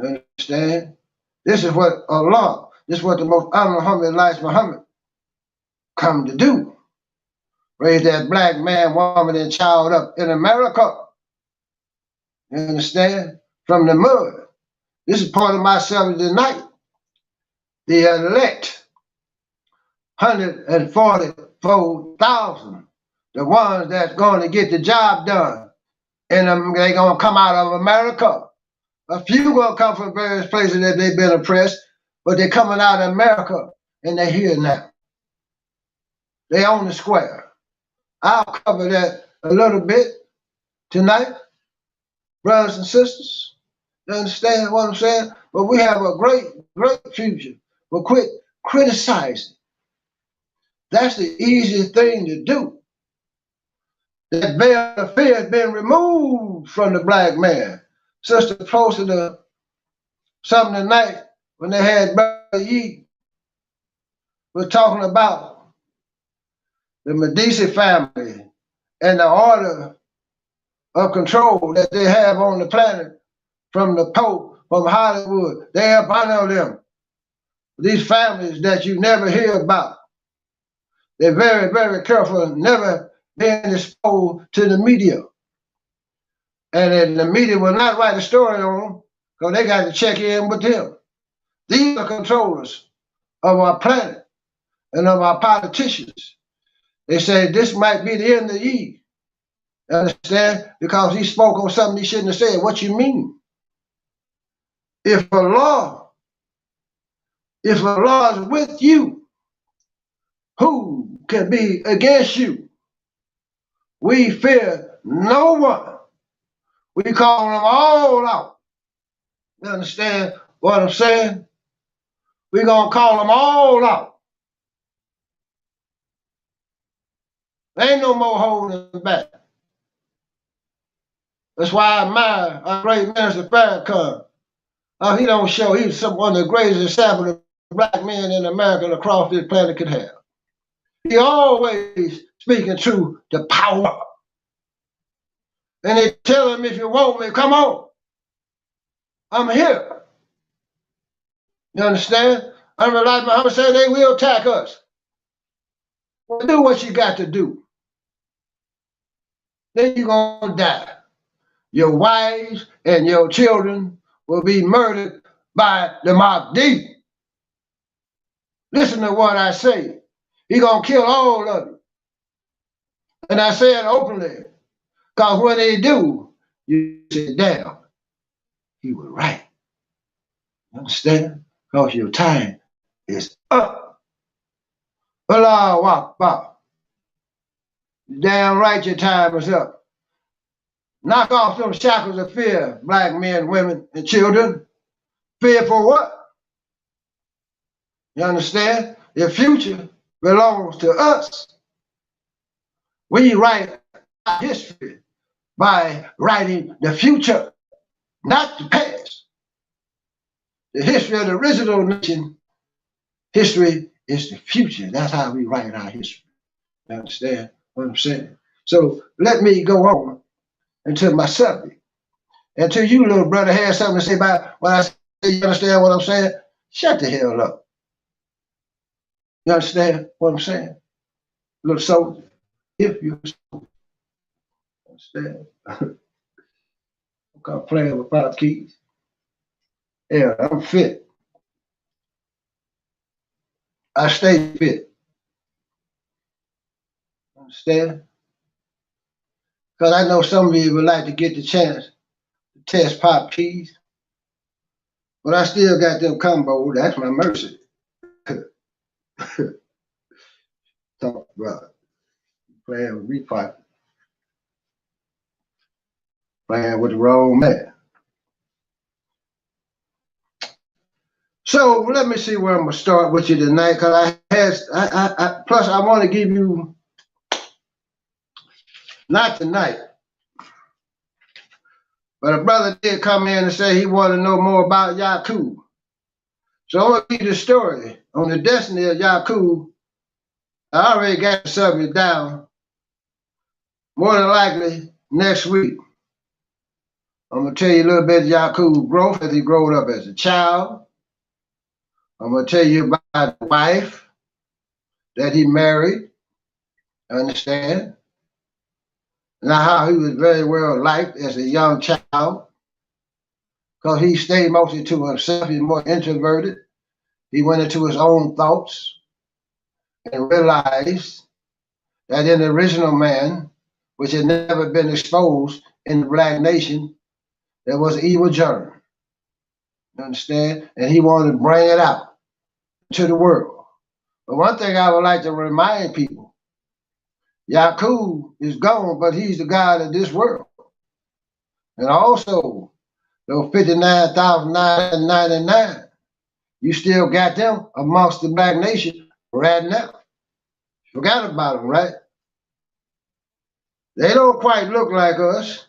Understand? This is what Allah, this is what the most honorable Muhammad come to do. Raise that black man, woman, and child up in America. You understand? From the mud. This is part of my sermon tonight. The elect, 144,000, the ones that's going to get the job done. And they're going to come out of America. A few going to come from various places that they've been oppressed, but they're coming out of America, and they're here now. They own the square. I'll cover that a little bit tonight, brothers and sisters. You understand what I'm saying? But we have a great, great future. But quit criticizing. That's the easiest thing to do. That veil of fear has been removed from the black man. Sister posted something tonight when they had Brother Yee. We're talking about the Medici family and the order of control that they have on the planet from the Pope, from Hollywood. They have of them. These families that you never hear about. They're very, very careful, never being exposed to the media. And then the media will not write a story on them because they got to check in with them. These are controllers of our planet and of our politicians. They say this might be the end of Eve. Understand? Because he spoke on something he shouldn't have said. What you mean? If Allah is with you, who can be against you? We fear no one. We call them all out. You understand what I'm saying? We're going to call them all out. There ain't no more holding back. That's why I admire our great minister Farrakhan. He don't show, he's one of the greatest examples of black men in America and across this planet could have. He always speaking truth to power. And they tell him, if you want me, come on. I'm here. You understand? Like Muhammad said, they will attack us. Well, do what you got to do. Then you're going to die. Your wives and your children will be murdered by the Mahdi. Listen to what I say. He's going to kill all of you. And I say it openly. Because when they do, you sit down. He was right. You understand? Because your time is up. Allahu Akbar. Damn right your time is up. Knock off them shackles of fear, black men, women, and children. Fear for what? You understand? Your future belongs to us. We write our history by writing the future, not the past. The history of the original nation, history is the future. That's how we write our history. You understand what I'm saying? So let me go on into my subject. Until you, little brother, had something to say about what I say, you understand what I'm saying? Shut the hell up. You understand what I'm saying? Little soldier, if you understand. I'm playing with Popkeys. Yeah, I'm fit. I stay fit. Understand? Because I know some of you would like to get the chance to test Popkeys, but I still got them combos. That's my mercy. Talk about playing with me, Pop. Playing with the wrong man. So let me see where I'm gonna start with you tonight, because plus I want to give you, not tonight, but a brother did come in and say he wanted to know more about Yakub. So I'm gonna give you the story on the destiny of Yakub. I already got the subject down. More than likely next week, I'm gonna tell you a little bit of Yakub's growth as he grew up as a child. I'm gonna tell you about the wife that he married. Understand? Now how he was very well liked as a young child, because he stayed mostly to himself. He's more introverted. He went into his own thoughts and realized that in the original man, which had never been exposed in the black nation, there was an evil germ. You understand? And he wanted to bring it out to the world. But one thing I would like to remind people, Yakub is gone, but he's the God of this world. And also, those 59,999, you still got them amongst the black nation right now. Forgot about them, right? They don't quite look like us.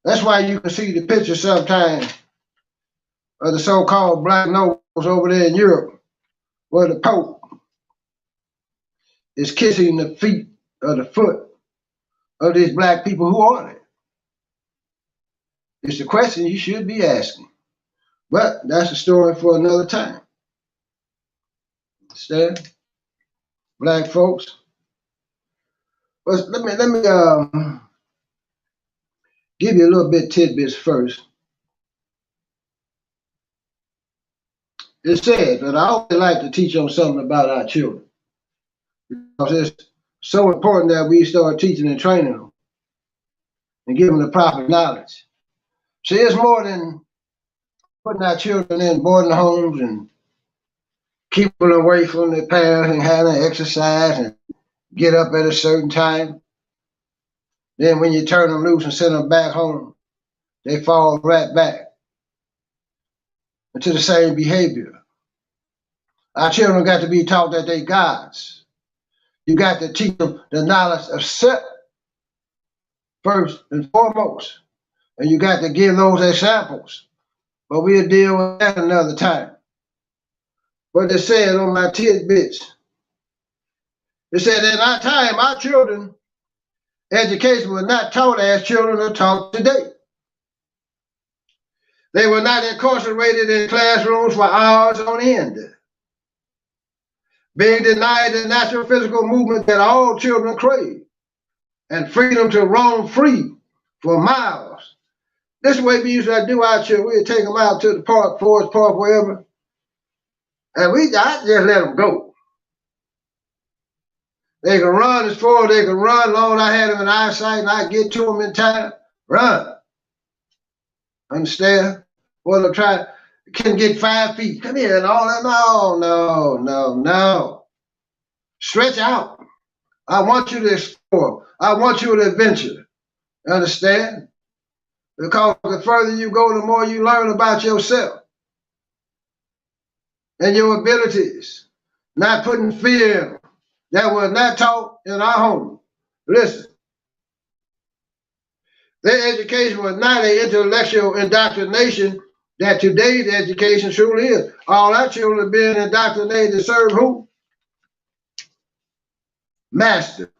That's why you can see the picture sometimes of the so-called black nobles over there in Europe, where the Pope is kissing the feet or the foot of these black people. Who are they? It's the question you should be asking. But that's a story for another time. Understand? Black folks. But let me give you a little bit tidbits first. It says that I always like to teach them something about our children, because it's so important that we start teaching and training them and give them the proper knowledge. See, it's more than putting our children in boarding homes and keeping them away from their parents and having them exercise and get up at a certain time. Then when you turn them loose and send them back home, they fall right back into the same behavior. Our children got to be taught that they gods. You got to teach them the knowledge of self first and foremost. And you got to give those examples. But we'll deal with that another time. But it said on my tidbits, it said in our time, our children, education was not taught as children are taught today. They were not incarcerated in classrooms for hours on end, being denied the natural physical movement that all children crave, and freedom to roam free for miles. This is the way we used to do our children. We'd take them out to the park, Forest Park, wherever, and I just let them go. They can run as far as they can run, long as I had them in eyesight and I get to them in time, run. Understand? Well, they'll try, can get 5 feet. Come here and all that. No. Stretch out. I want you to explore. I want you to adventure. Understand? Because the further you go, the more you learn about yourself and your abilities. Not putting fear in them. That was not taught in our home. Listen. Their education was not an intellectual indoctrination that today's education truly is. All our children are being indoctrinated to serve who? Master.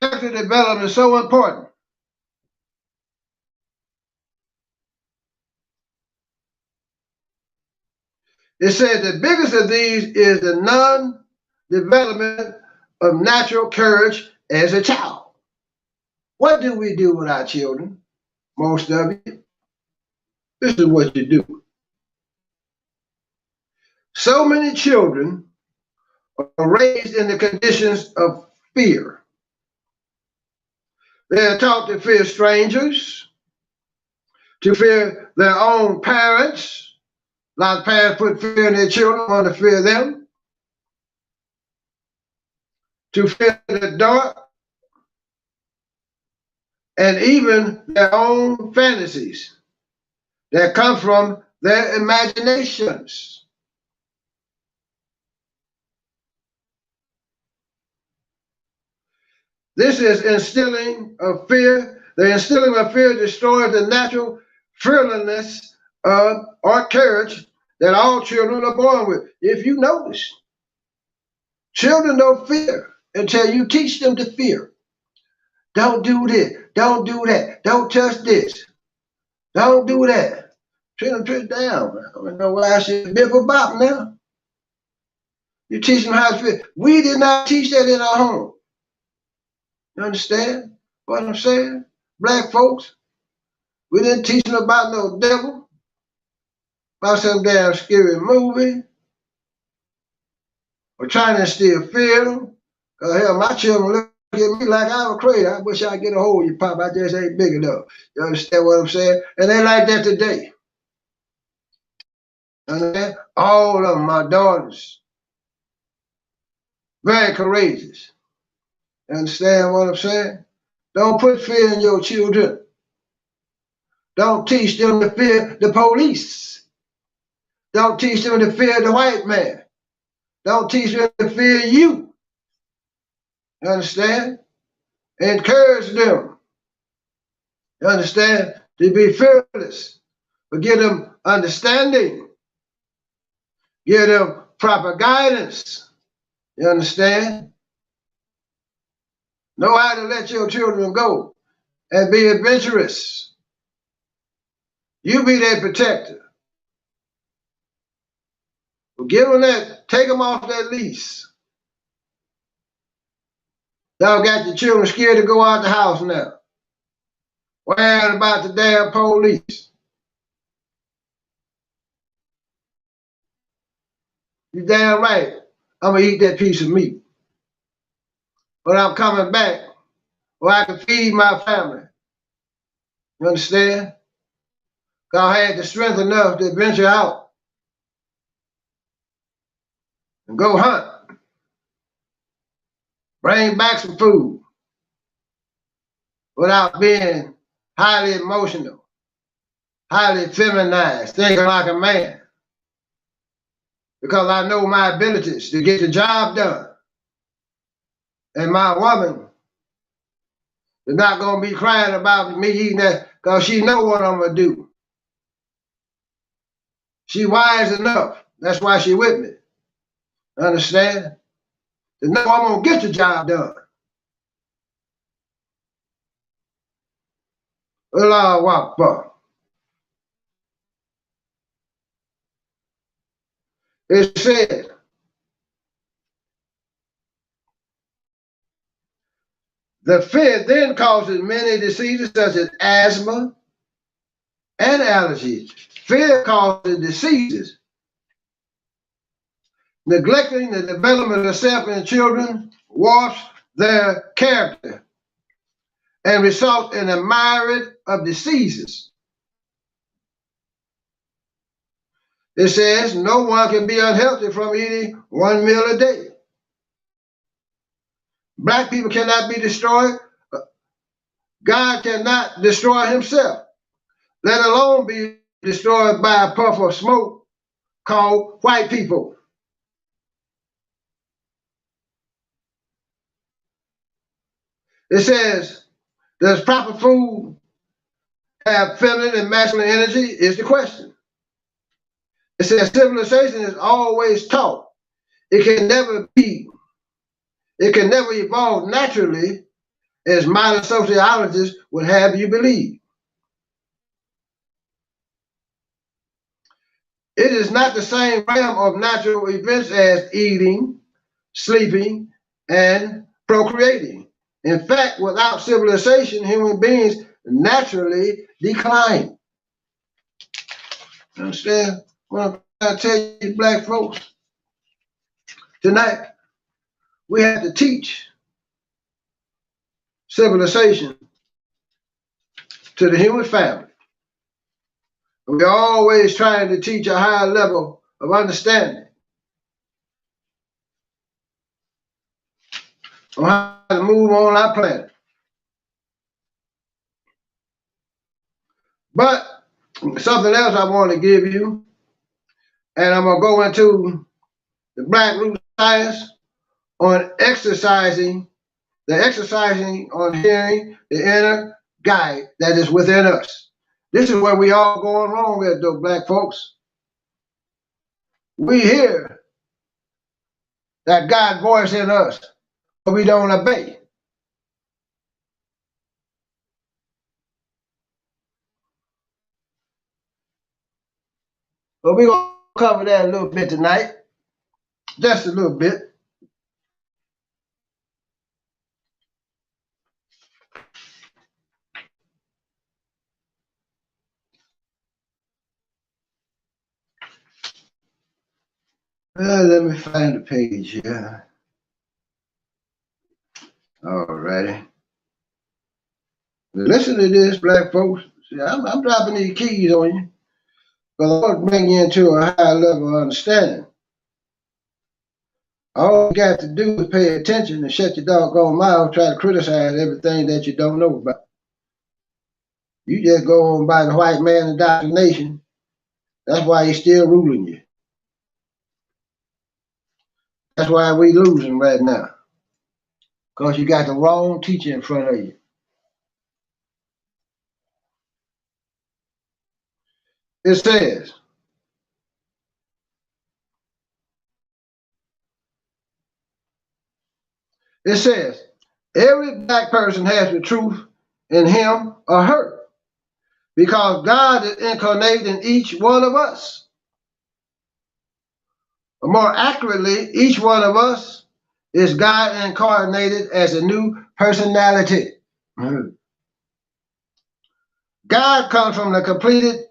Character development is so important. It says the biggest of these is the non-development of natural courage as a child. What do we do with our children? Most of you. This is what you do. So many children are raised in the conditions of fear. They are taught to fear strangers, to fear their own parents. A lot of parents put fear in their children, want to fear them, to fear the dark, and even their own fantasies that come from their imaginations. This is instilling of fear. The instilling of fear destroys the natural fearlessness or courage that all children are born with. If you notice, children don't fear until you teach them to fear. Don't do this. Don't do that. Don't touch this. Don't do that. Turn them down. I don't know why I should bip a bop now. You teach them how to fear. We did not teach that in our home. You understand what I'm saying? Black folks, we didn't teach them about no devil, about some damn scary movie, or trying to instill fear in them. Hell, my children look at me like I'm crazy. I wish I could get a hold of you, Pop. I just ain't big enough. You understand what I'm saying? And they like that today. Understand? All of them, my daughters, very courageous. You understand what I'm saying? Don't put fear in your children. Don't teach them to fear the police. Don't teach them to fear the white man. Don't teach them to fear you. You understand? Encourage them. You understand? To be fearless. But give them understanding. Give them proper guidance. You understand? Know how to let your children go and be adventurous. You be their protector. But give them that, take them off that lease. Y'all got your children scared to go out the house now. Worrying about the damn police. You damn right. I'm gonna eat that piece of meat. But I'm coming back where I can feed my family. You understand? Because I had the strength enough to venture out and go hunt. Bring back some food without being highly emotional, highly feminized, thinking like a man. Because I know my abilities to get the job done. And my woman is not going to be crying about me eating that because she know what I'm going to do. She wise enough. That's why she with me. Understand? To know I'm going to get the job done. Allah Akbar. It said, the fear then causes many diseases such as asthma and allergies. Fear causes diseases. Neglecting the development of self in children warps their character and results in a myriad of diseases. It says no one can be unhealthy from eating one meal a day. Black people cannot be destroyed. God cannot destroy himself, let alone be destroyed by a puff of smoke called white people. It says, does proper food have feminine and masculine energy is the question. It says civilization is always taught. It can never evolve naturally as modern sociologists would have you believe. It is not the same realm of natural events as eating, sleeping, and procreating. In fact, without civilization, human beings naturally decline. Understand what I'm trying to tell you, black folks? Tonight, we have to teach civilization to the human family. We're always trying to teach a higher level of understanding on how to move on our planet. But something else I want to give you, and I'm going to go into the Black Root Science on exercising on hearing the inner guide that is within us. This is where we all going wrong at, though, Black folks. We hear that God voice in us, but we don't obey. But we're going to cover that a little bit tonight, just a little bit. Let me find the page here. All righty. Listen to this, Black folks. See, I'm dropping these keys on you, but I want to bring you into a higher level of understanding. All you got to do is pay attention and shut your doggone mouth, try to criticize everything that you don't know about. You just go on by the white man indoctrination. That's why he's still ruling you. That's why we losing right now. Because you got the wrong teacher in front of you. It says, every Black person has the truth in him or her, because God is incarnate in each one of us. Or more accurately, each one of us is God incarnated as a new personality. God comes from the completed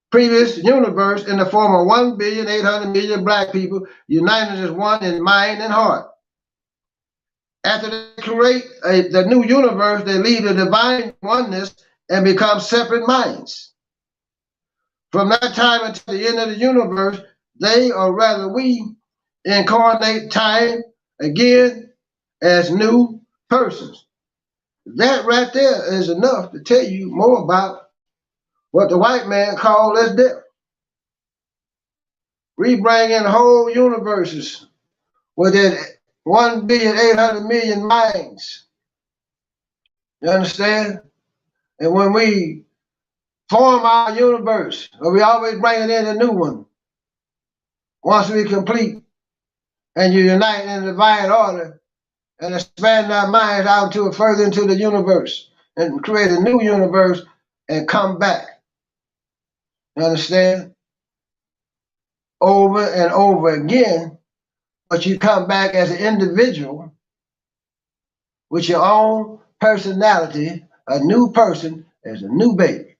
previous universe in the form of 1,800,000,000 Black people united as one in mind and heart. After they create the new universe, they leave the divine oneness and become separate minds. From that time until the end of the universe, they, or rather we, incarnate time again as new persons. That right there is enough to tell you more about what the white man called as death. We bring in whole universes within 1,800,000,000 minds. You understand? And when we form our universe, we always bring in a new one. Once we complete and you unite in the divine order and expand our minds out to further into the universe and create a new universe and come back. You understand? Over and over again, but you come back as an individual with your own personality, a new person as a new baby.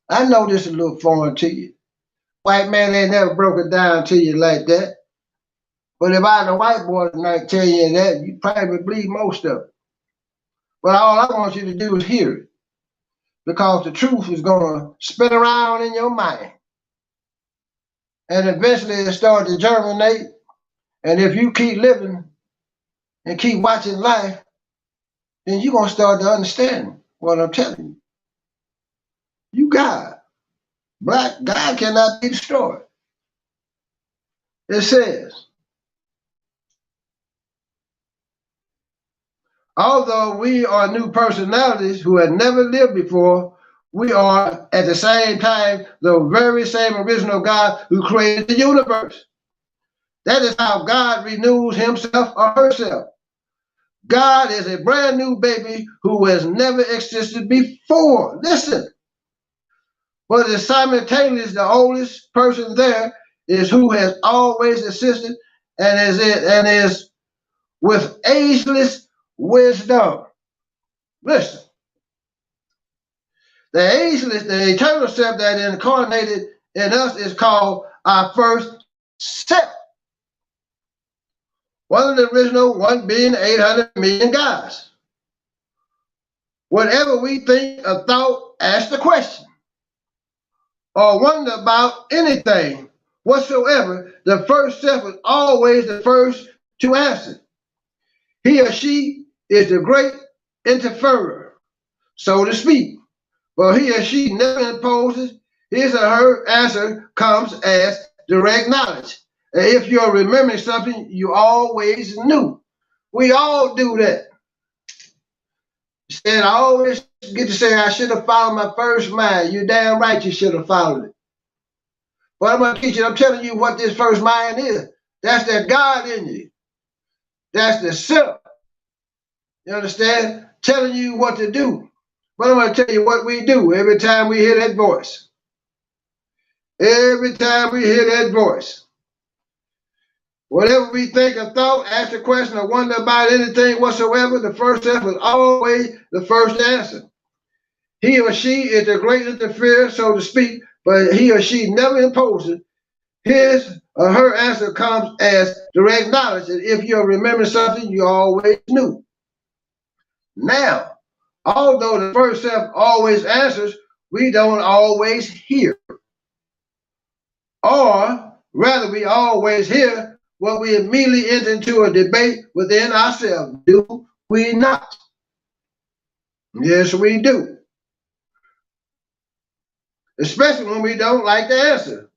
I know this is a little foreign to you. White man ain't never broke it down to you like that. But if I was a white boy tonight tell you that, you probably believe most of it. But all I want you to do is hear it, because the truth is going to spin around in your mind. And eventually it start to germinate. And if you keep living and keep watching life, then you're going to start to understand what I'm telling you. You God. Black God cannot be destroyed. It says, although we are new personalities who have never lived before, we are at the same time the very same original God who created the universe. That is how God renews himself or herself. God is a brand new baby who has never existed before. Listen. But is simultaneously the oldest person there is who has always existed and is with ageless wisdom. Listen. The ageless, the eternal self that incarnated in us is called our first self. One of the original 1,800,000,000 guys. Whatever we think or thought, ask the question, or wonder about anything whatsoever, the first self is always the first to answer. He or she is the great interferer, so to speak. But he or she never imposes. His or her answer comes as direct knowledge. And if you're remembering something you always knew, we all do that. Said I always get to say I should have followed my first mind. You're damn right you should have followed it. But I'm gonna teach you, I'm telling you what this first mind is. That's that God in you. That's the self. You understand? Telling you what to do. But I'm gonna tell you what we do every time we hear that voice. Every time we hear that voice. Whatever we think or thought, ask a question or wonder about anything whatsoever, the first step is always the first answer. He or she is the great interferer, so to speak, but he or she never imposes. His or her answer comes as direct knowledge, and if you're remembering something you always knew. Now, although the first self always answers, we don't always hear. Or rather, we always hear what we immediately enter into a debate within ourselves. Do we not? Yes, we do. Especially when we don't like the answer.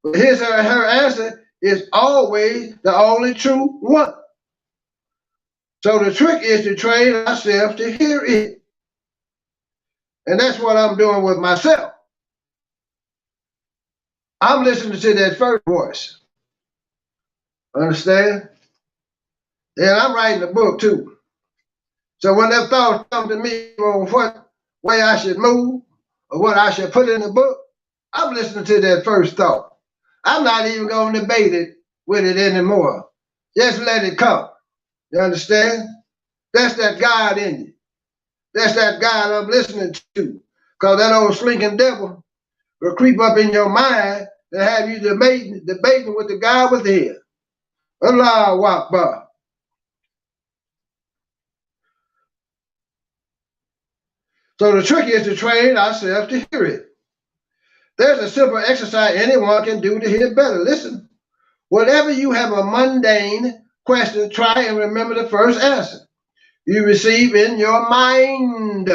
But his or her answer is always the only true one. So the trick is to train ourselves to hear it. And that's what I'm doing with myself. I'm listening to that first voice. Understand? And I'm writing a book too. So when that thought comes to me on what way I should move or what I should put in the book, I'm listening to that first thought. I'm not even going to debate it with it anymore. Just let it come. You understand? That's that God in you. That's that God I'm listening to. Because that old slinking devil will creep up in your mind and have you debating with the God within. Allahu Akbar. So the trick is to train ourselves to hear it. There's a simple exercise anyone can do to hear better. Listen, whatever you have a mundane question, try and remember the first answer you receive in your mind.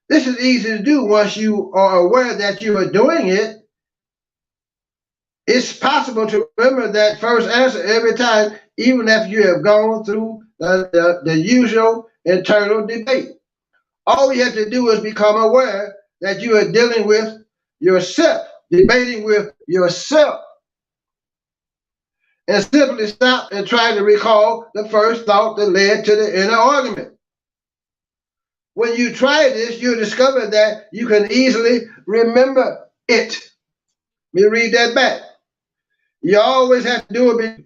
This is easy to do once you are aware that you are doing it. It's possible to remember that first answer every time, even if you have gone through the usual internal debate. All you have to do is become aware that you are dealing with yourself, debating with yourself, and simply stop and try to recall the first thought that led to the inner argument. When you try this, you'll discover that you can easily remember it. Let me read that back. You always have to do it.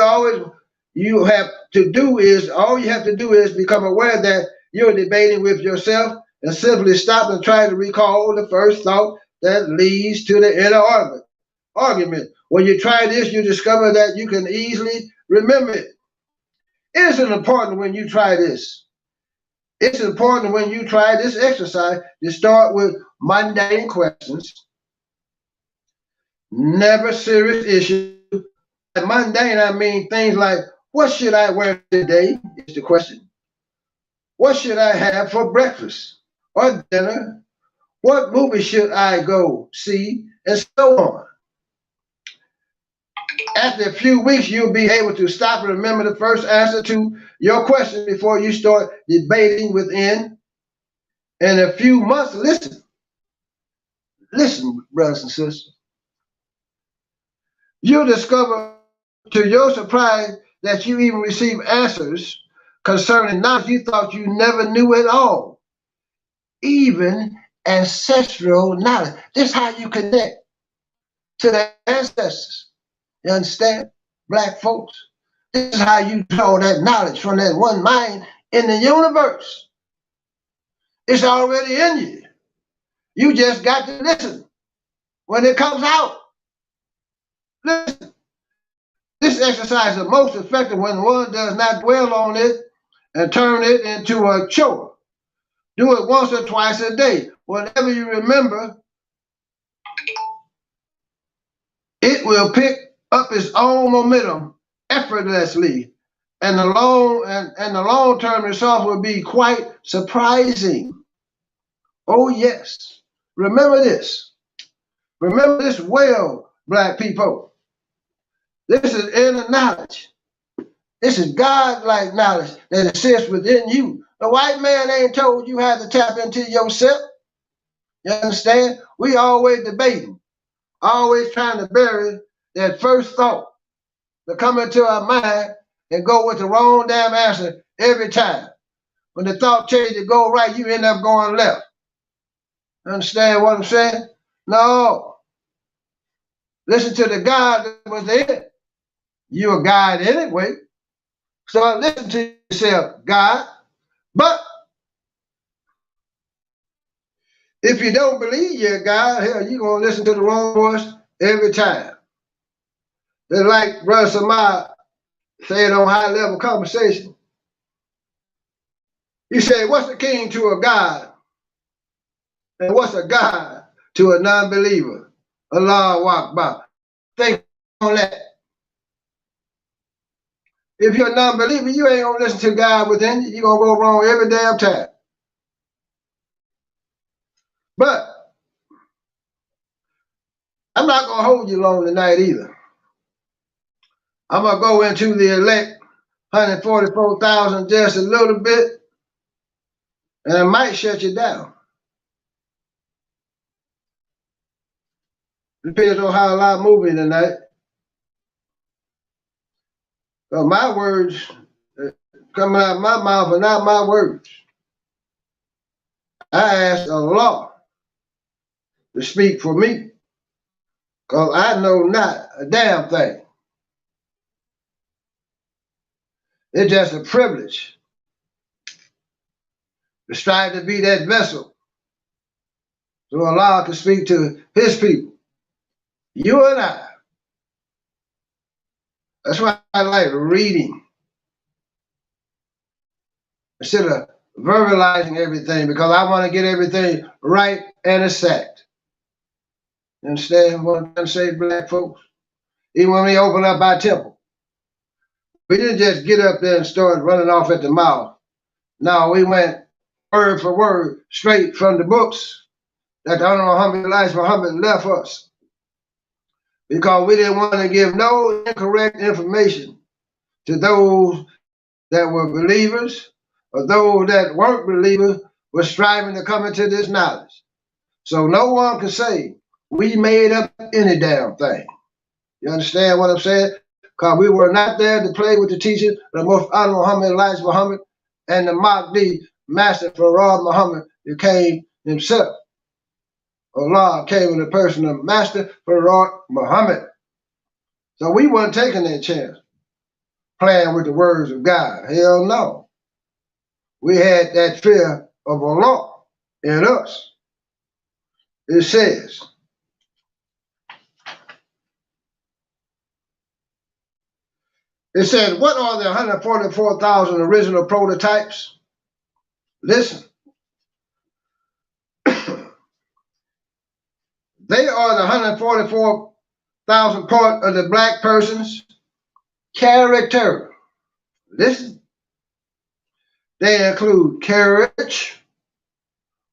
All you have to do is become aware that you're debating with yourself and simply stop and try to recall the first thought that leads to the inner argument. When you try this, you discover that you can easily remember it. It isn't important when you try this. It's important when you try this exercise to start with mundane questions, never serious issues. By mundane, I mean things like, what should I wear today? Is the question. What should I have for breakfast or dinner? What movie should I go see? And so on. After a few weeks, you'll be able to stop and remember the first answer to your question before you start debating within. In a few months, listen, brothers and sisters. You'll discover to your surprise that you even receive answers concerning knowledge you thought you never knew at all. Even ancestral knowledge. This is how you connect to the ancestors. You understand? Black folks. This is how you draw that knowledge from that one mind in the universe. It's already in you. You just got to listen when it comes out. Listen. This exercise is most effective when one does not dwell on it and turn it into a chore. Do it once or twice a day. Whenever you remember, it will pick up its own momentum effortlessly, and the long-term results will be quite surprising. Oh yes. Remember this. Remember this well, black people. This is inner knowledge. This is God-like knowledge that exists within you. The white man ain't told you how to tap into yourself. You understand? We always debating, always trying to bury that first thought to come into our mind and go with the wrong damn answer every time. When the thought changes to go right, you end up going left. Understand what I'm saying? No. Listen to the God that was in. You're a God anyway. So listen to yourself, God. But if you don't believe you're God, hell, you're going to listen to the wrong voice every time. They're like Brother Samad said on high level conversation. He said, what's a king to a God? And what's a God to a non-believer? Allah Akbar. Think on that. If you're a non-believer, you ain't going to listen to God within you. You're going to go wrong every damn time. But I'm not going to hold you long tonight either. I'm going to go into the elect 144,000 just a little bit, and it might shut you down. Depends on how Allah moving tonight. So my words coming out of my mouth are not my words. I ask Allah to speak for me, because I know not a damn thing. It's just a privilege to strive to be that vessel so Allah can speak to his people. You and I. That's why I like reading instead of verbalizing everything, because I want to get everything right and exact. You understand what I'm trying to say, black folks? Even when we open up our temple, we didn't just get up there and start running off at the mouth. No, we went word for word straight from the books that the Honorable Muhammad left us, because we didn't want to give no incorrect information to those that were believers, or those that weren't believers were striving to come into this knowledge. So no one can say we made up any damn thing. You understand what I'm saying? Because we were not there to play with the teachings of the most honorable Muhammad and the Mahdi, Master Fard Muhammad, who came himself. Allah came in the person of Master Fard Muhammad. So we weren't taking that chance, playing with the words of God. Hell no. We had that fear of Allah in us. It says, what are the 144,000 original prototypes? Listen. They are the 144,000 part of the black person's character. Listen. They include courage,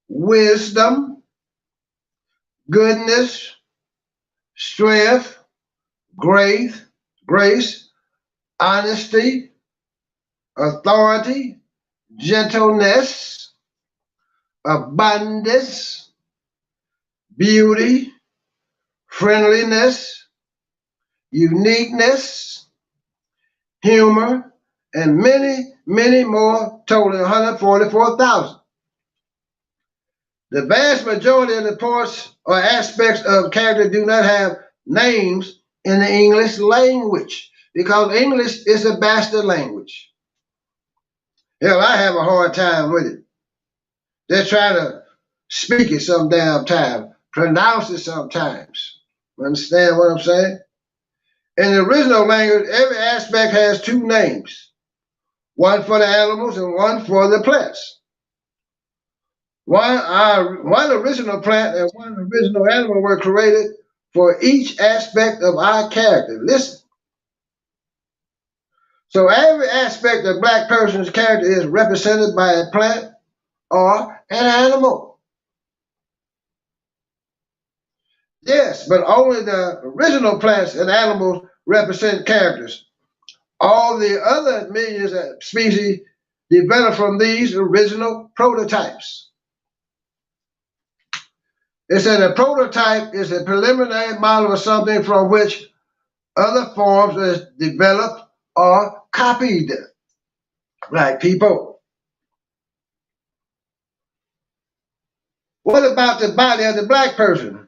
wisdom, goodness, strength, grace, honesty, authority, gentleness, abundance, beauty, friendliness, uniqueness, humor, and many, many more, totaling 144,000. The vast majority of the parts or aspects of character do not have names in the English language, because English is a bastard language. Hell, I have a hard time with it. They're trying to speak it some damn time, pronounce it sometimes. Understand what I'm saying? In the original language, every aspect has two names, one for the animals and one for the plants. One original plant and one original animal were created for each aspect of our character. Listen. So every aspect of black person's character is represented by a plant or an animal. Yes, but only the original plants and animals represent characters. All the other millions of species develop from these original prototypes. It said a prototype is a preliminary model of something from which other forms are developed or copied. Right, people? What about the body of the black person?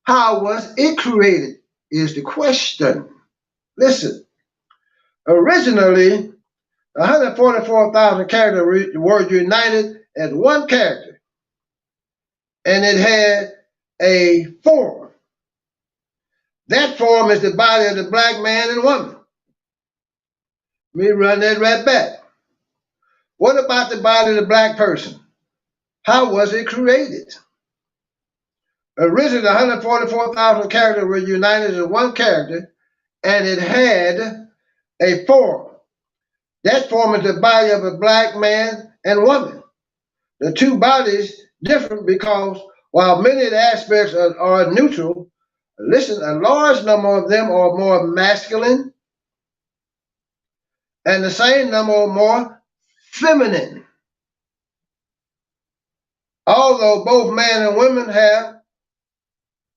How was it created is the question. Listen, originally, 144,000 characters were united as one character, and it had a form. That form is the body of the black man and woman. Let me run that right back. What about the body of the black person? How was it created? Originally, 144,000 characters were united as one character, and it had a form. That form is the body of a black man and woman. The two bodies differ because while many of the aspects are neutral, listen, a large number of them are more masculine, and the same number are more feminine. Although both men and women have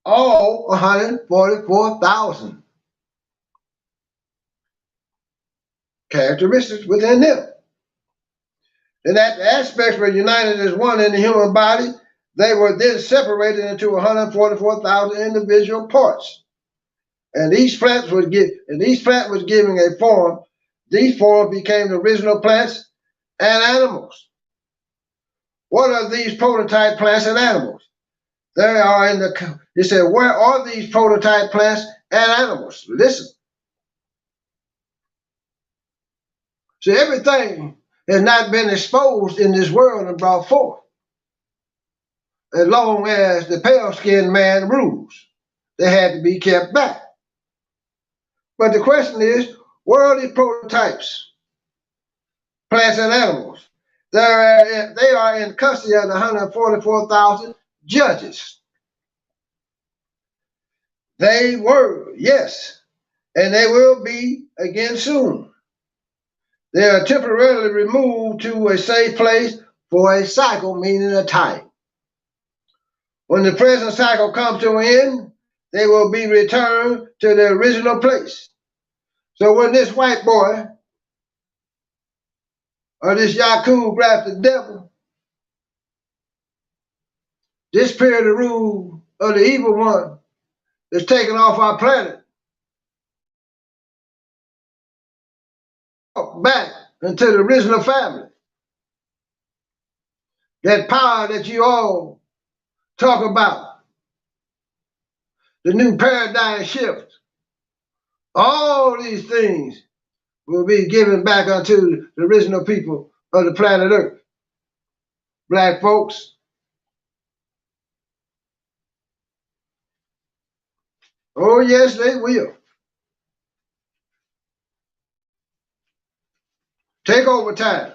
all 144,000 characteristics within them. And that the aspects were united as one in the human body, they were then separated into 144,000 individual parts. And each plant was giving a form. These forms became the original plants and animals. What are these prototype plants and animals? They are in the. He said, where are these prototype plants and animals? Listen. See, everything has not been exposed in this world and brought forth, as long as the pale-skinned man rules. They had to be kept back. But the question is, where are these prototypes, plants and animals? They are in custody of the 144,000 judges. They were, yes, and they will be again soon. They are temporarily removed to a safe place for a cycle, meaning a time. When the present cycle comes to an end, they will be returned to their original place. So when this white boy or this Yakub grafted devil, this period of rule of the evil one is taken off our planet, back into the original family. That power that you all talk about, the new paradigm shift, all these things will be given back unto the original people of the planet Earth. Black folks, oh yes, they will. Take over time.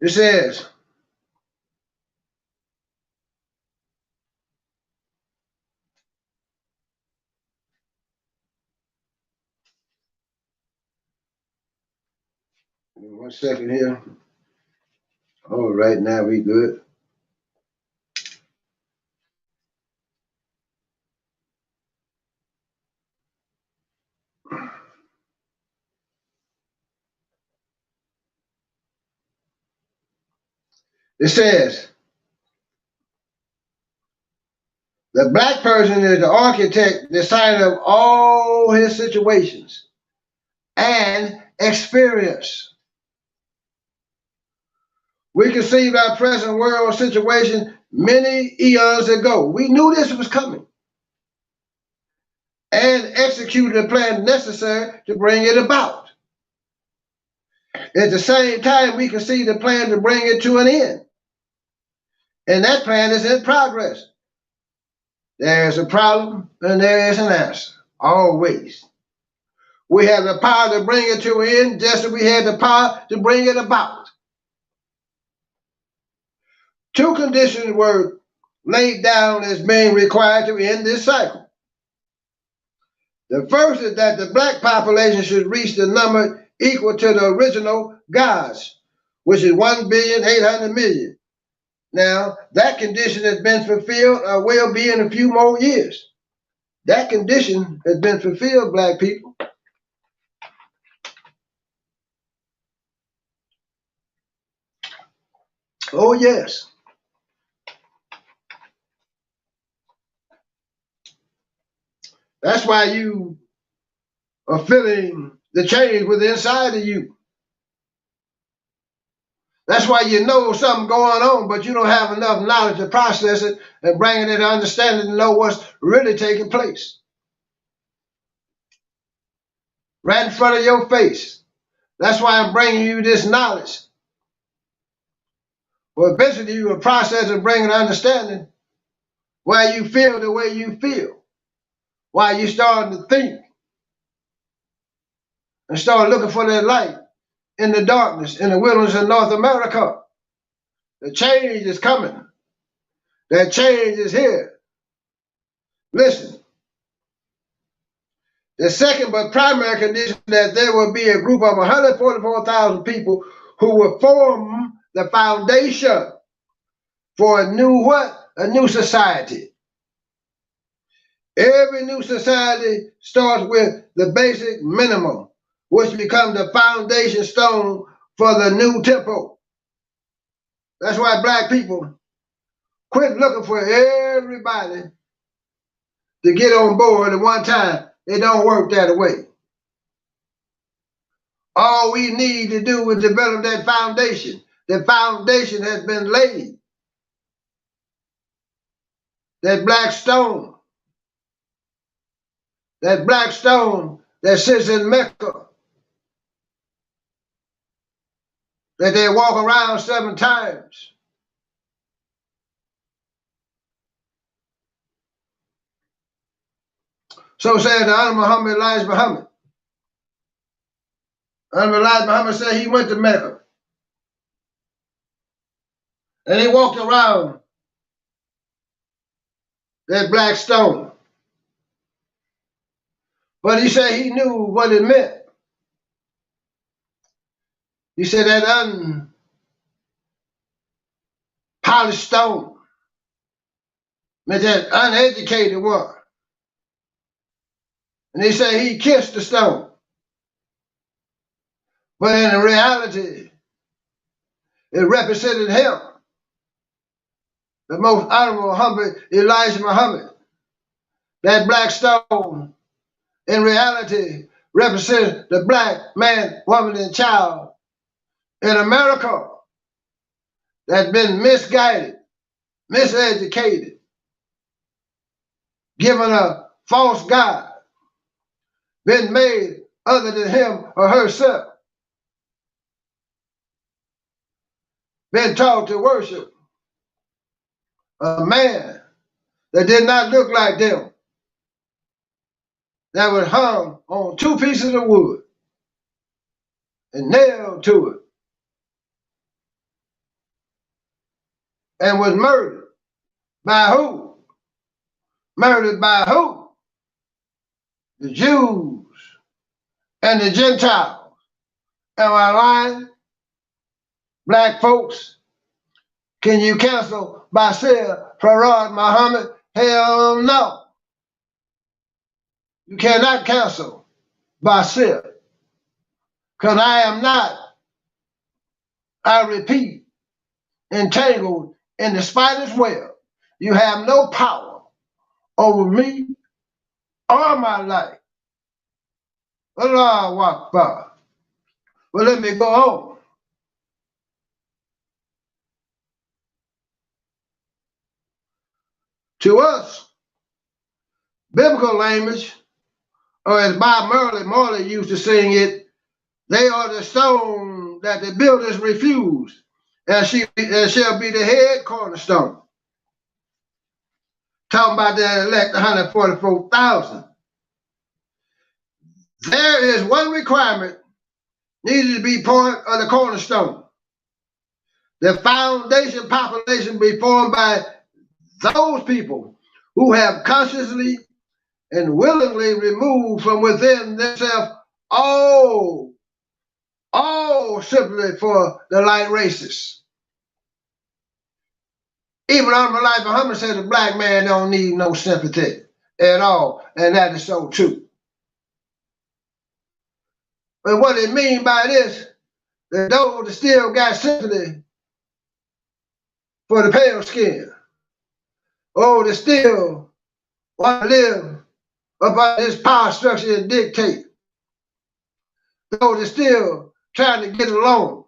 It says, one second here. All right, now we good. It says, the black person is the architect, designer of all his situations and experience. We conceived our present world situation many eons ago. We knew this was coming and executed a plan necessary to bring it about. At the same time, we conceived a plan to bring it to an end. And that plan is in progress. There's a problem and there is an answer, always. We have the power to bring it to an end just as we had the power to bring it about. Two conditions were laid down as being required to end this cycle. The first is that the black population should reach the number equal to the original gods, which is 1,800,000,000. Now, that condition has been fulfilled or will be in a few more years. That condition has been fulfilled, black people. Oh, yes. That's why you are feeling the change within inside of you. That's why you know something going on, but you don't have enough knowledge to process it and bring it into understanding to know what's really taking place. Right in front of your face. That's why I'm bringing you this knowledge. Well, eventually you will process and bring an understanding why you feel the way you feel. Why you starting to think and start looking for that light in the darkness, in the wilderness of North America. The change is coming. That change is here. Listen. The second but primary condition is that there will be a group of 144,000 people who will form the foundation for a new what? A new society. Every new society starts with the basic minimum, which becomes the foundation stone for the new temple. That's why black people quit looking for everybody to get on board at one time. It don't work that way. All we need to do is develop that foundation. The foundation has been laid. That black stone that sits in Mecca, that they walk around 7 times. So said the Honorable Muhammad Elijah Muhammad. Honorable Elijah Muhammad said he went to Mecca. And he walked around that black stone. But he said he knew what it meant. He said that unpolished stone meant that uneducated one. And he said he kissed the stone. But in reality, it represented him, the most honorable, humble Elijah Muhammad. That black stone, in reality, represented the black man, woman, and child in America that's been misguided, miseducated, given a false God, been made other than him or herself, been taught to worship a man that did not look like them, that was hung on 2 pieces of wood and nailed to it and was murdered. By who? Murdered by who? The Jews and the Gentiles. Am I lying? Black folks, can you cancel Basheer Fard Muhammad? Hell no. You cannot cancel Basheer, because I am not, I repeat, entangled in the spider's web. You have no power over me or my life. Allah Akbar. Well, let me go on. To us, biblical language, or as Bob Marley used to sing it, they are the stone that the builders refuse, and shall be the head cornerstone. Talking about the elect 144,000. There is one requirement needed to be part of the cornerstone. The foundation population be formed by those people who have consciously and willingly removed from within themselves all sympathy for the light races. Even Elijah Muhammad said the black man don't need no sympathy at all, and that is so true. But what it mean by this, that those that still got sympathy for the pale skin, they still want to live about this power structure and dictate, those that still trying to get along,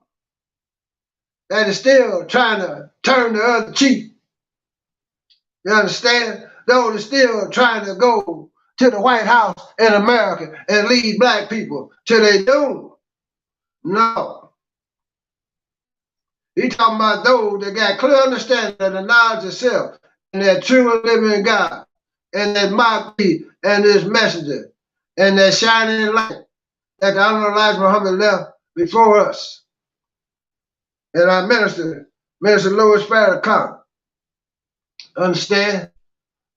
that is still trying to turn the other cheek. You understand? Those that still trying to go to the White House in America and lead black people to their doom. No. He's talking about those that got clear understanding of the knowledge of self and that true and living God and that Mahdi and his messenger and that shining light that the Honorable Elijah Muhammad left before us. And our Minister Louis Farrakhan, understand?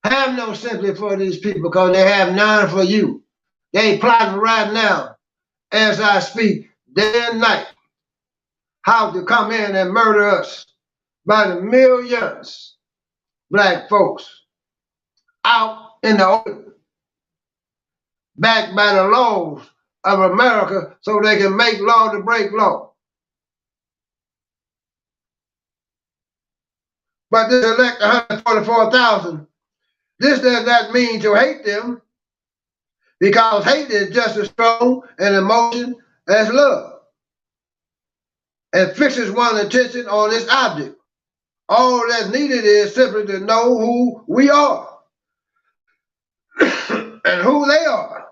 Have no sympathy for these people because they have none for you. They plotting right now, as I speak, day and night, how to come in and murder us by the millions, black folks, out in the open, backed by the laws of America so they can make law to break law. But this elect 144,000, this does not mean to hate them, because hate is just as strong an emotion as love and fixes one's attention on its object. All that's needed is simply to know who we are and who they are.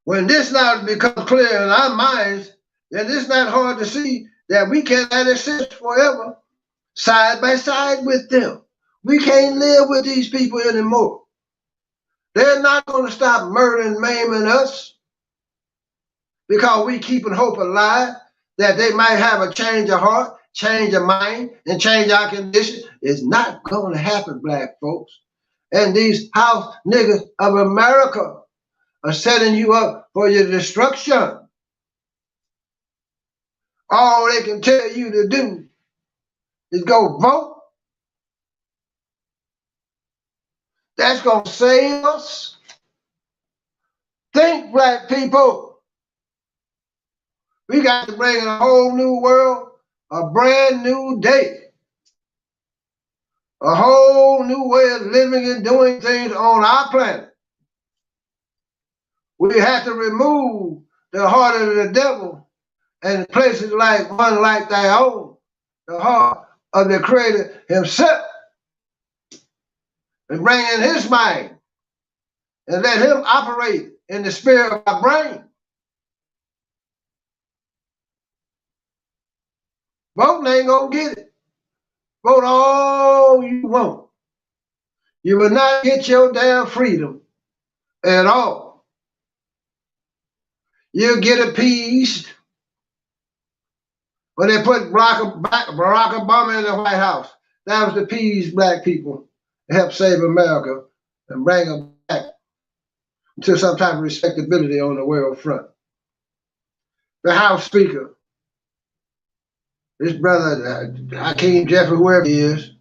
When this knowledge becomes clear in our minds, then it's not hard to see that we cannot exist forever side by side with them. We can't live with these people anymore. They're not going to stop murdering, maiming us because we keeping hope alive that they might have a change of heart, change of mind, and change our condition. It's not going to happen, black folks. And these house niggas of America are setting you up for your destruction. All they can tell you to do is go vote. That's going to save us. Think, black people. We got to bring in a whole new world, a brand new day, a whole new way of living and doing things on our planet. We have to remove the heart of the devil and places like one like thy own, the heart of the Creator himself, and bring in his mind and let him operate in the spirit of our brain. Voting ain't gonna get it. Vote all you want. You will not get your damn freedom at all. You'll get appeased when they put Barack Obama in the White House. That was to appease black people to help save America and bring them back to some type of respectability on the world front. The House Speaker, this brother, Hakeem Jeffrey, whoever he is,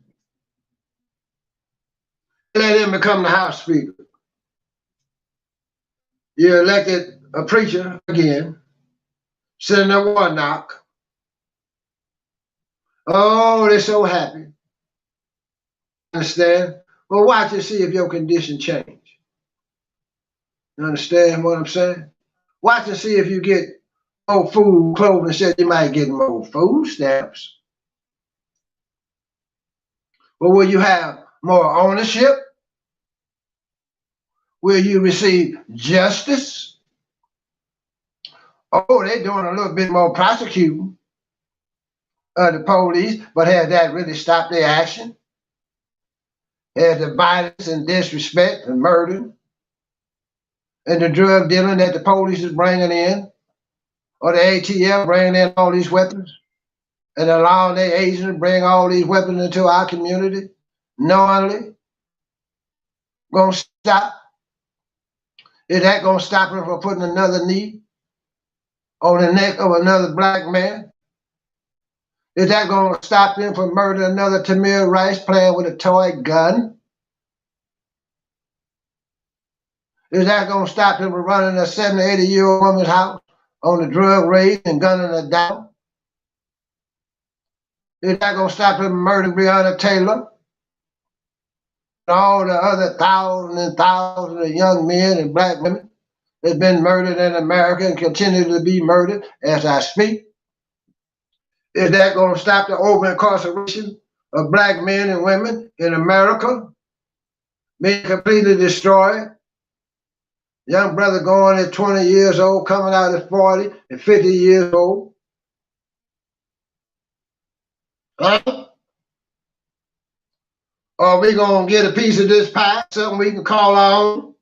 let him become the House Speaker. You elected a preacher again, sitting at Warnock. Oh, they're so happy. Understand? Well, watch and see if your condition change. You understand what I'm saying? Watch and see if you get more food, clothing, shit. You might get more food stamps. But will you have more ownership? Will you receive justice? Oh, they're doing a little bit more prosecuting of the police, but has that really stopped their action? Has the violence and disrespect and murder and the drug dealing that the police is bringing in, or the ATF bringing in all these weapons and allowing their agents to bring all these weapons into our community knowingly, gonna stop? Is that gonna stop him from putting another knee on the neck of another black man? Is that gonna stop him from murdering another Tamir Rice playing with a toy gun? Is that gonna stop him from running a 70, 80-year-old woman's house on a drug raid and gunning her down? Is that gonna stop him from murdering Breonna Taylor? All the other thousands and thousands of young men and black women that's been murdered in America and continue to be murdered as I speak? Is that going to stop the over incarceration of black men and women in America being completely destroyed? Young brother going at 20 years old, coming out at 40 and 50 years old. Huh? Are we going to get a piece of this pie, something we can call our own?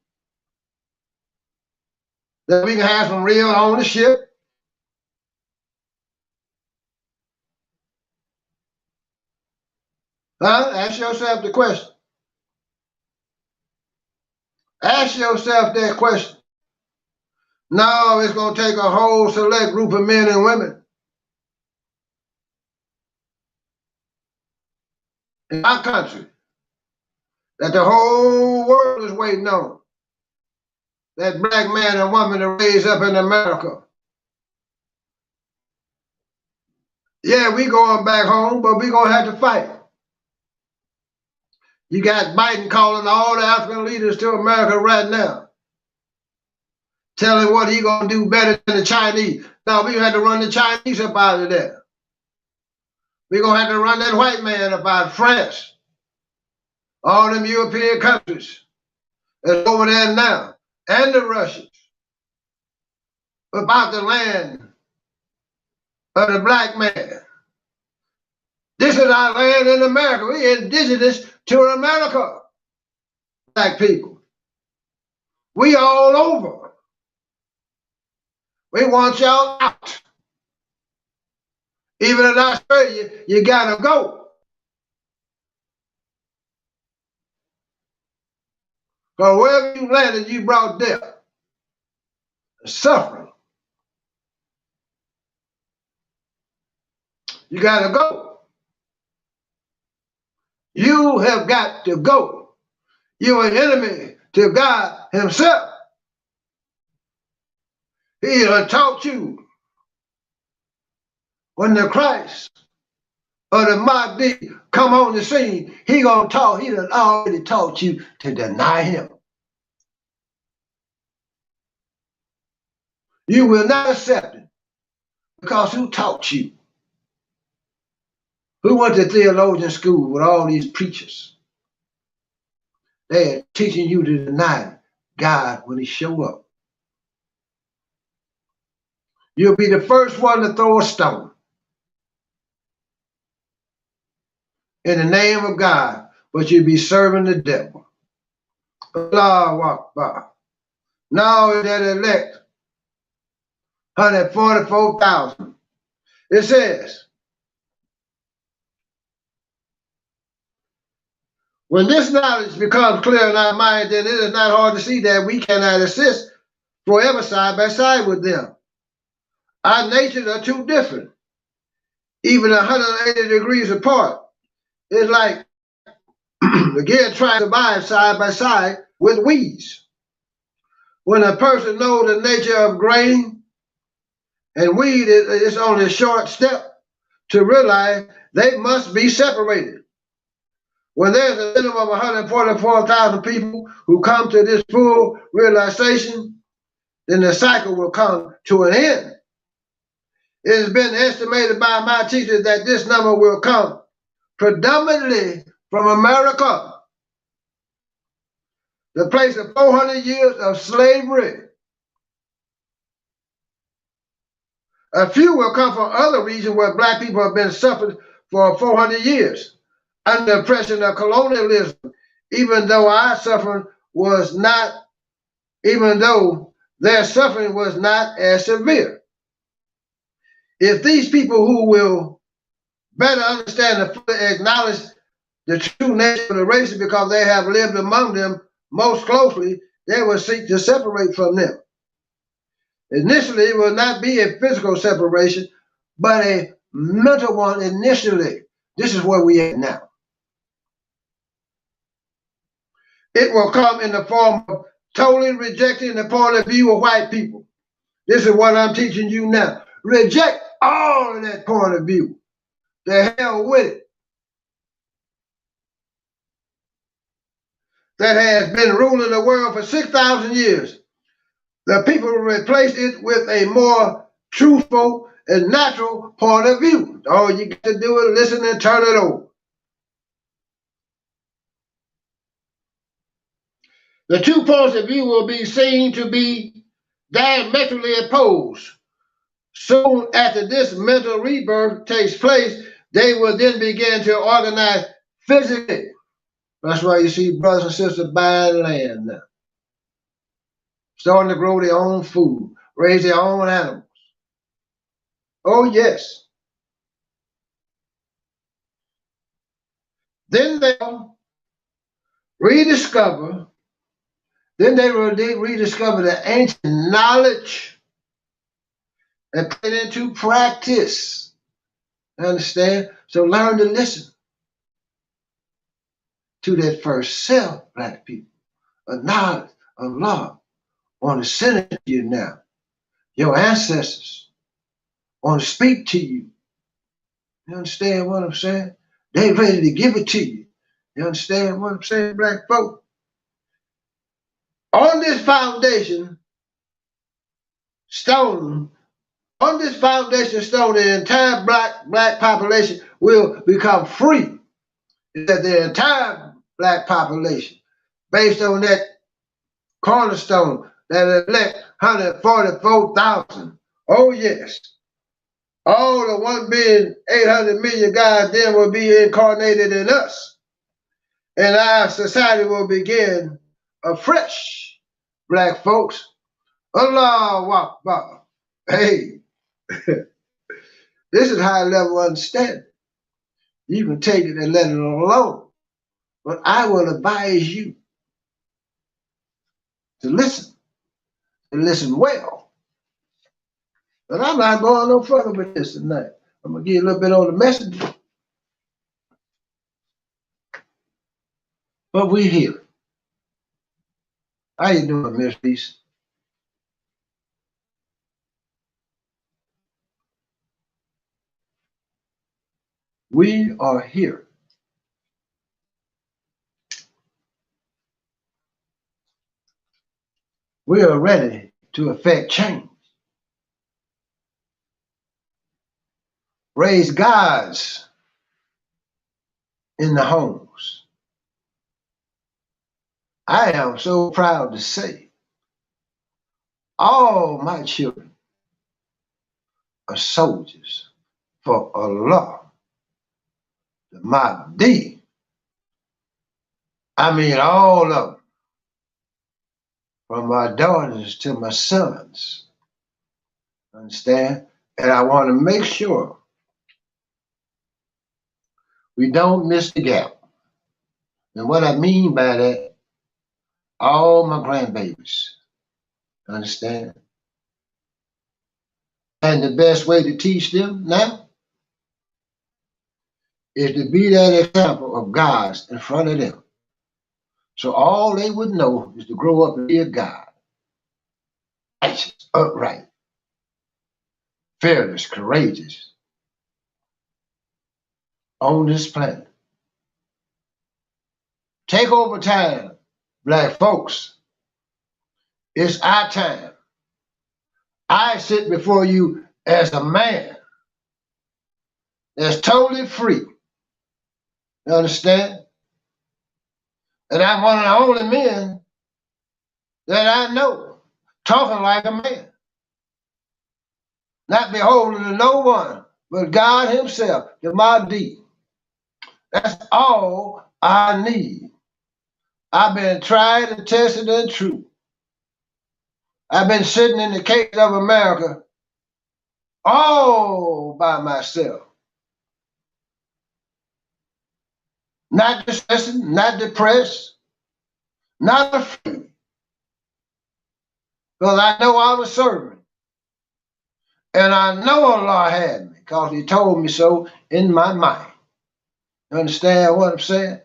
That we can have some real ownership? Huh? Ask yourself the question. Ask yourself that question. No, it's going to take a whole select group of men and women in our country that the whole world is waiting on. That black man and woman to raise up in America. Yeah, we going back home, but we going to have to fight. You got Biden calling all the African leaders to America right now, telling what he going to do better than the Chinese. No, we going to have to run the Chinese up out of there. We're going to have to run that white man up out of France. All them European countries that's over there now, and the Russians, about the land of the black man. This is our land in America. We're indigenous to America, black people. We all over. We want y'all out. Even in Australia, you gotta go. Because wherever you landed, you brought death, suffering. You gotta go. You have got to go. You're an enemy to God himself. He done taught you when the Christ or the Mahdi come on the scene, he done already taught you to deny him. You will not accept him because who taught you? Who went to theologian school with all these preachers? They're teaching you to deny God when he show up. You'll be the first one to throw a stone in the name of God, but you'll be serving the devil. Allahu Akbar. Now that elect 144,000. It says, when this knowledge becomes clear in our mind, then it is not hard to see that we cannot exist forever side by side with them. Our natures are too different, even 180 degrees apart. It's like, again, trying to survive side by side with weeds. When a person knows the nature of grain and weed, it's only a short step to realize they must be separated. When there's a minimum of 144,000 people who come to this full realization, then the cycle will come to an end. It has been estimated by my teachers that this number will come predominantly from America, the place of 400 years of slavery. A few will come from other regions where black people have been suffering for 400 years under the oppression of colonialism, even though their suffering was not as severe. If these people who will better understand and fully acknowledge the true nature of the races because they have lived among them most closely, they will seek to separate from them. Initially, it will not be a physical separation, but a mental one initially. This is where we are now. It will come in the form of totally rejecting the point of view of white people. This is what I'm teaching you now. Reject all of that point of view. The hell with it. That has been ruling the world for 6,000 years. The people replace it with a more truthful and natural point of view. All you got to do is listen and turn it over. The two points of view will be seen to be diametrically opposed. Soon after this mental rebirth takes place, they will then begin to organize physically. That's why you see brothers and sisters buying land now, starting to grow their own food, raise their own animals. Oh, yes. Then they'll rediscover the ancient knowledge and put it into practice. Understand? So learn to listen to that first self, black people. A knowledge of love want to send it to you now. Your ancestors want to speak to you. You understand what I'm saying? They ready to give it to you. You understand what I'm saying, black folk? On this foundation stone, the entire black population will become free. That the entire black population, based on that cornerstone, that elect 144,000. Oh yes. All the 1,800,000,000 guys then will be incarnated in us. And our society will begin afresh, black folks. Allah Akbar. Hey, this is high level understanding. You can take it and let it alone. But I will advise you to listen, and listen well. But I'm not going no further with this tonight. I'm going to give you a little bit on the message. But we're here. How you doing, Miss Peace? We are here. We are ready to effect change. Raise gods in the homes. I am so proud to say all my children are soldiers for Allah, the Mahdi. I mean all of them, from my daughters to my sons. Understand? And I want to make sure we don't miss the gap. And what I mean by that, all my grandbabies. Understand? And the best way to teach them now is to be that example of God's in front of them. So all they would know is to grow up and be a God. Righteous, upright, fearless, courageous on this planet. Take over time, black folks. It's our time. I sit before you as a man that's totally free. You understand? And I'm one of the only men that I know, talking like a man, not beholden to no one but God Himself, the Mahdi. That's all I need. I've been tried and tested and true. I've been sitting in the cage of America all by myself. Not distressed, not depressed, not afraid. Because I know I was serving. And I know Allah had me because He told me so in my mind. You understand what I'm saying?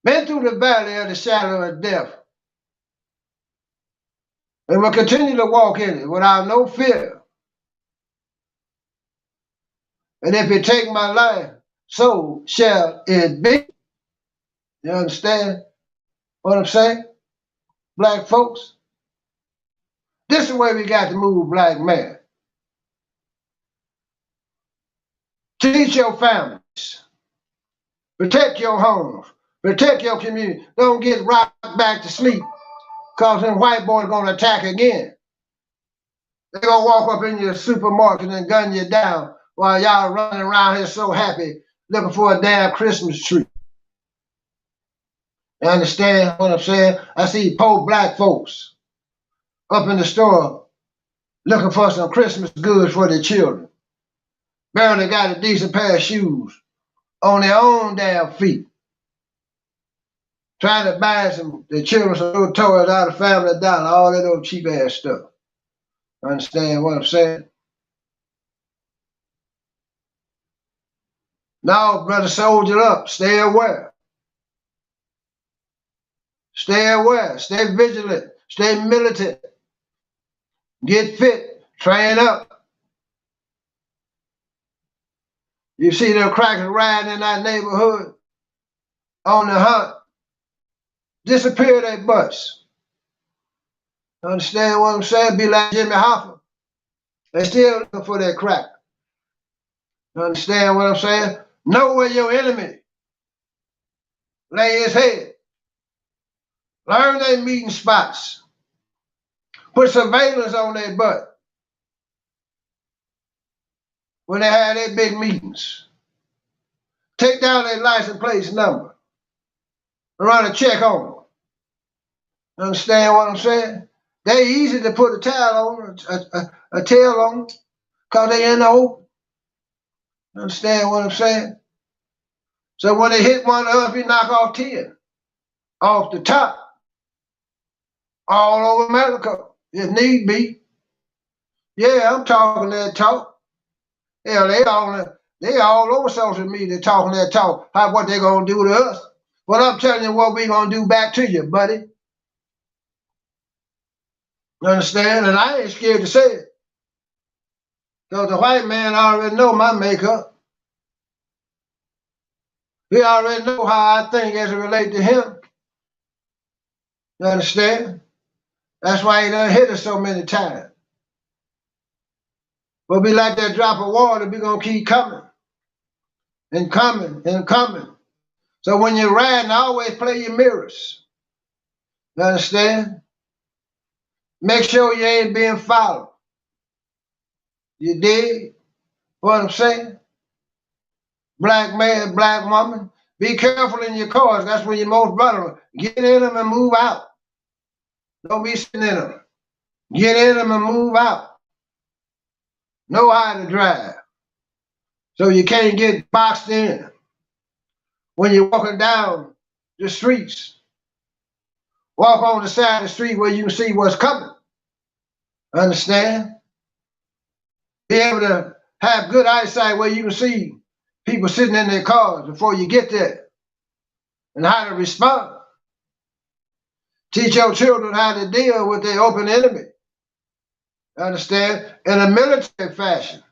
Been through the valley of the shadow of death. And will continue to walk in it without no fear. And if He take my life, so shall it be. You understand what I'm saying? Black folks? This is the way we got to move, black man. Teach your families. Protect your homes. Protect your community. Don't get rocked back to sleep because them white boys are going to attack again. They're going to walk up in your supermarket and gun you down while y'all running around here so happy looking for a damn Christmas tree. You understand what I'm saying? I see poor black folks up in the store looking for some Christmas goods for their children. Barely got a decent pair of shoes on their own damn feet. Trying to buy their children some little toys out of Family Dollar, all that old cheap ass stuff. Understand what I'm saying? Now, brother, soldier up. Stay aware. Stay aware. Stay vigilant. Stay militant. Get fit. Train up. You see them crackers riding in our neighborhood on the hunt. Disappear their butts. Understand what I'm saying? Be like Jimmy Hoffa. They still looking for that crack. Understand what I'm saying? Know where your enemy lay his head. Learn their meeting spots. Put surveillance on their butt when they have their big meetings. Take down their license plate number. Run a check on them. Understand what I'm saying? They easy to put a towel on, a tail on, because they in the open. Understand what I'm saying? So when they hit one of us, we knock off 10. Off the top. All over America, if need be. Yeah, I'm talking that talk. Hell, they all over social media talking that talk. What they gonna do to us? Well, I'm telling you what we gonna do back to you, buddy. You understand? And I ain't scared to say it. Because the white man already know my makeup. He already know how I think as it relates to him. You understand? That's why he done hit us so many times. But we like that drop of water, we gonna keep coming. And coming and coming. So when you're riding, always play your mirrors. You understand? Make sure you ain't being followed. You dig what I'm saying? Black man, black woman, be careful in your cars. That's when you're most vulnerable. Get in them and move out. Don't be sitting in them. Get in them and move out. Know how to drive. So you can't get boxed in when you're walking down the streets. Walk on the side of the street where you can see what's coming. Understand? Be able to have good eyesight where you can see people sitting in their cars before you get there and how to respond. Teach your children how to deal with their open enemy. Understand? In a military fashion.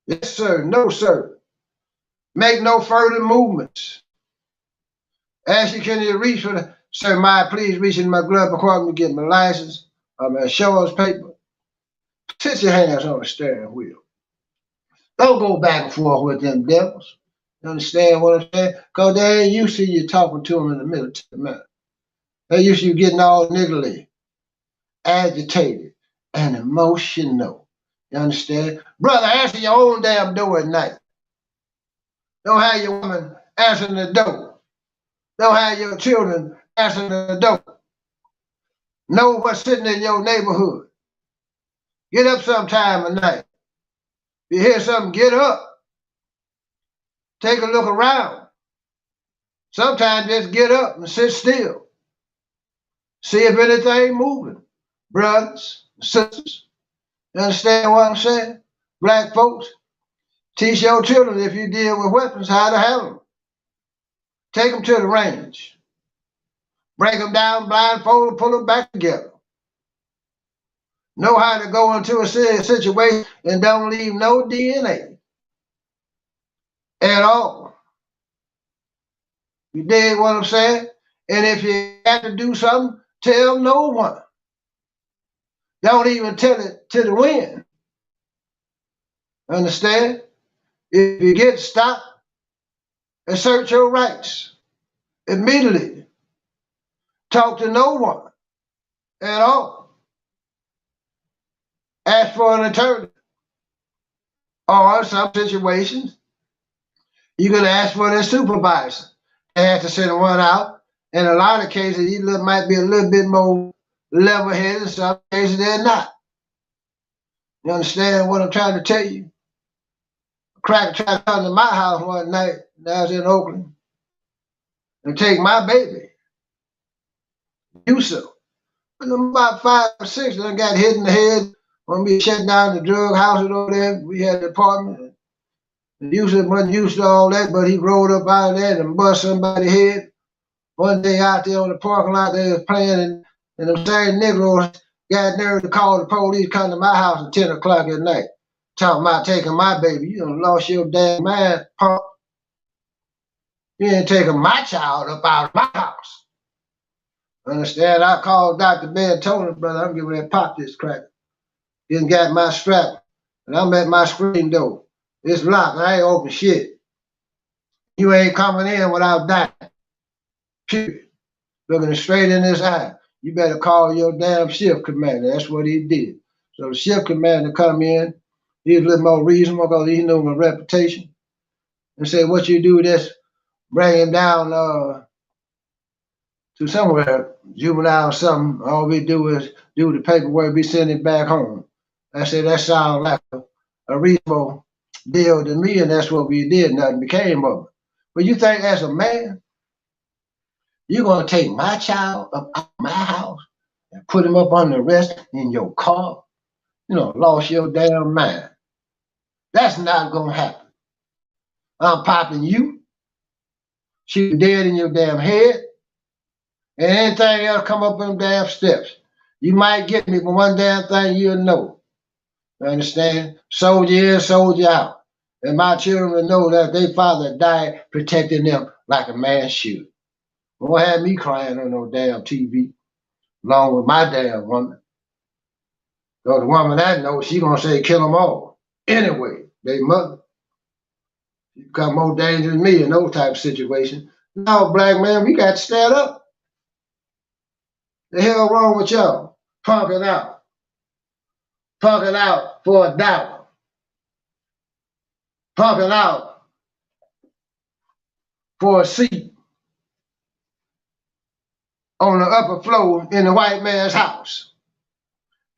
Yes, sir. No, sir. Make no further movements. Ask you, can you reach for the, sir, please reach in my glove compartment to get my license or my insurance paper. Sit your hands on the steering wheel. Don't go back and forth with them devils. You understand what I'm saying? Because they ain't used to you talking to them in the military manner. They used to you getting all niggly, agitated, and emotional. You understand? Brother, answer your own damn door at night. Don't have your woman answering the door. Don't have your children answering the door. Know what's sitting in your neighborhood. Get up sometime at night. If you hear something, get up. Take a look around. Sometimes just get up and sit still. See if anything moving. Brothers, sisters, you understand what I'm saying? Black folks, teach your children if you deal with weapons how to handle them. Take them to the range. Break them down, blindfold them, pull them back together. Know how to go into a situation and don't leave no DNA at all. You dig what I'm saying? And if you have to do something, tell no one. Don't even tell it to the wind. Understand? If you get stopped, assert your rights immediately. Talk to no one at all. Ask for an attorney. Or in some situations, you can ask for their supervisor. They have to send one out. In a lot of cases, you might be a little bit more level-headed. In some cases, they're not. You understand what I'm trying to tell you? A cracker tried to come to my house one night when I was in Oakland and take my baby, Yusuf. And I'm about 5 or 6, and I got hit in the head when we shut down the drug houses over there. We had an apartment. And Yusuf wasn't used to all that, but he rolled up out of there and bust somebody's head. One day out there on the parking lot, they was playing, and them same Negroes got nerve to call the police, come to my house at 10 o'clock at night, talking about taking my baby. You done lost your damn mind, punk. You ain't taking my child up out of my house. Understand? I called Dr. Ben, told him, brother, I'm getting ready to pop this cracker. He got my strap, and I'm at my screen door. It's locked. I ain't open shit. You ain't coming in without dying. Period. Looking straight in his eye. You better call your damn shift commander. That's what he did. So the shift commander come in. He's a little more reasonable because he knew my reputation. And said, what you do this, bring him down to somewhere, juvenile or something. All we do is do the paperwork, we send it back home. I said, that sounds like a reasonable deal to me, and that's what we did. Nothing became of it. But you think as a man, you're going to take my child up out of my house and put him up under arrest in your car? You know, lost your damn mind. That's not going to happen. I'm popping you, shooting dead in your damn head, and anything else come up them damn steps. You might get me, but one damn thing you'll know. You understand? Soldier in, soldier out. And my children will know that their father died protecting them like a man should. Won't have me crying on no damn TV, along with my damn woman. So the woman I know, she gonna say kill them all. Anyway, they mother. You become more dangerous than me in those type of situations. No, black man, we got to stand up. The hell wrong with y'all? Punking out. Punking out for $1. Punking out for a seat on the upper floor in the white man's house.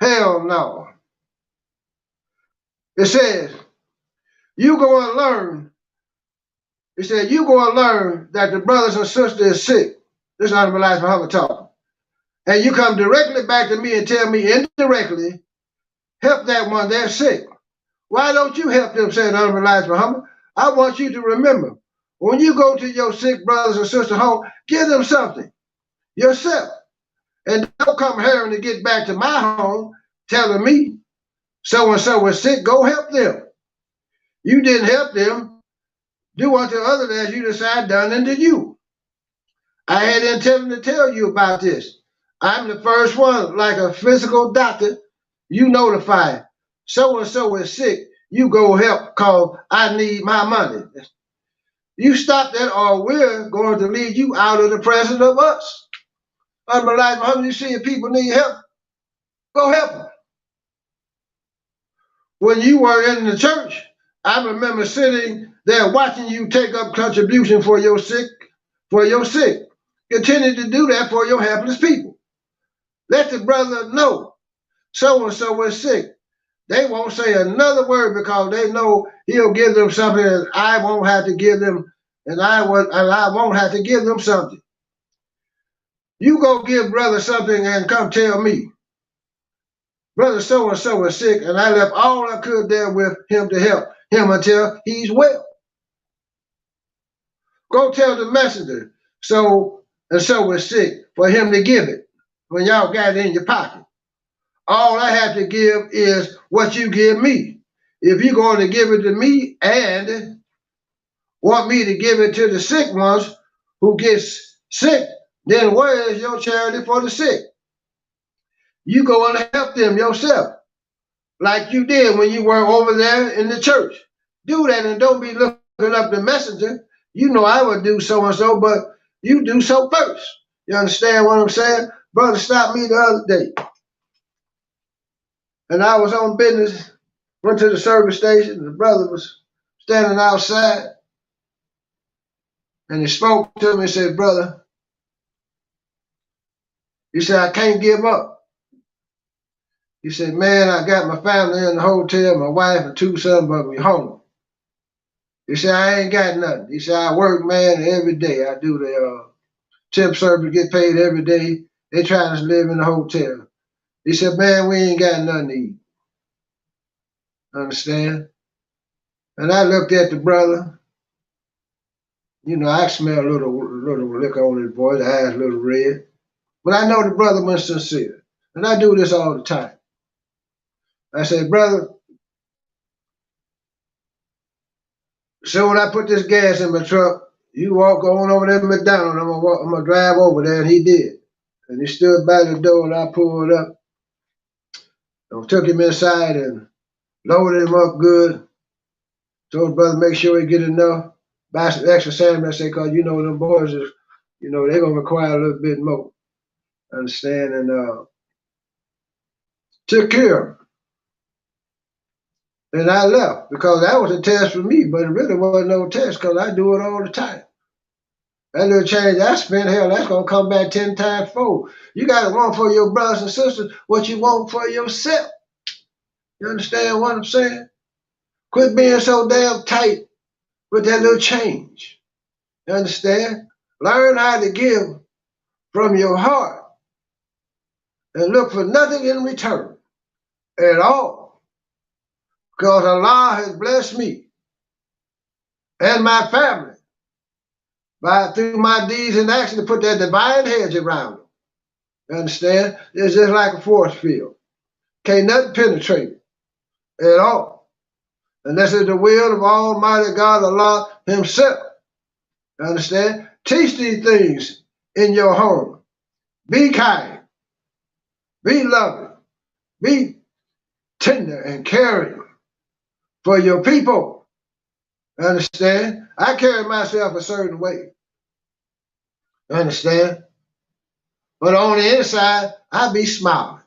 Hell no. It says, you going to learn. It said, you going to learn that the brothers and sisters is sick. This is Honorable Elijah Muhammad talking. And you come directly back to me and tell me indirectly, help that one, they're sick. Why don't you help them, said Honorable Elijah Muhammad? I want you to remember, when you go to your sick brothers and sisters home, give them something yourself. And don't come here to get back to my home telling me so-and-so was sick, go help them. You didn't help them. Do unto others as you decide done unto you. I had intended to tell you about this. I'm the first one, like a physical doctor, you notify so-and-so is sick, you go help cause I need my money. You stop that or we're going to lead you out of the presence of us. Elijah Muhammad, you see if people need help, go help them. When you were in the church, I remember sitting there watching you take up contribution for your sick, for your sick. Continue to do that for your helpless people. Let the brother know so and so is sick. They won't say another word because they know he'll give them something and I won't have to give them, and I won't have to give them something. You go give brother something and come tell me, brother so and so is sick, and I left all I could there with him to help him until he's well. Go tell the messenger so and so is sick for him to give it when y'all got it in your pocket. All I have to give is what you give me. If you're going to give it to me and want me to give it to the sick ones who gets sick, then where is your charity for the sick? You go and help them yourself, like you did when you were over there in the church. Do that and don't be looking up the messenger. You know I would do so and so, but you do so first. You understand what I'm saying? Brother stopped me the other day. And I was on business, went to the service station, and the brother was standing outside. And he spoke to me and said, brother, he said, I can't give up. He said, man, I got my family in the hotel, my wife and 2 sons, but we home. He said, I ain't got nothing. He said, I work, man, every day. I do the temp service, get paid every day. They trying to live in the hotel. He said, man, we ain't got nothing to eat. Understand? And I looked at the brother. You know, I smell a little liquor on his voice, the eyes a little red. But I know the brother was sincere. And I do this all the time. I said, brother, so when I put this gas in my truck, you walk on over there to McDonald's, I'm gonna drive over there, and he did. And he stood by the door and I pulled up. I took him inside and loaded him up good. Told the brother make sure he get enough. Buy some extra sandwich, I say, cause you know them boys is, you know, they're gonna require a little bit more. Understand? And took care of him. And I left because that was a test for me, but it really wasn't no test because I do it all the time. That little change I spent, hell, that's gonna come back 10 times fold. You gotta want for your brothers and sisters what you want for yourself. You understand what I'm saying? Quit being so damn tight with that little change. You understand? Learn how to give from your heart and look for nothing in return at all. Because Allah has blessed me and my family through my deeds and actions to put that divine hedge around them. You understand? It's just like a force field. Can't nothing penetrate it at all. Unless it's the will of Almighty God, Allah Himself. You understand? Teach these things in your home. Be kind. Be loving. Be tender and caring for your people. You understand? I carry myself a certain way. You understand? But on the inside, I be smiling.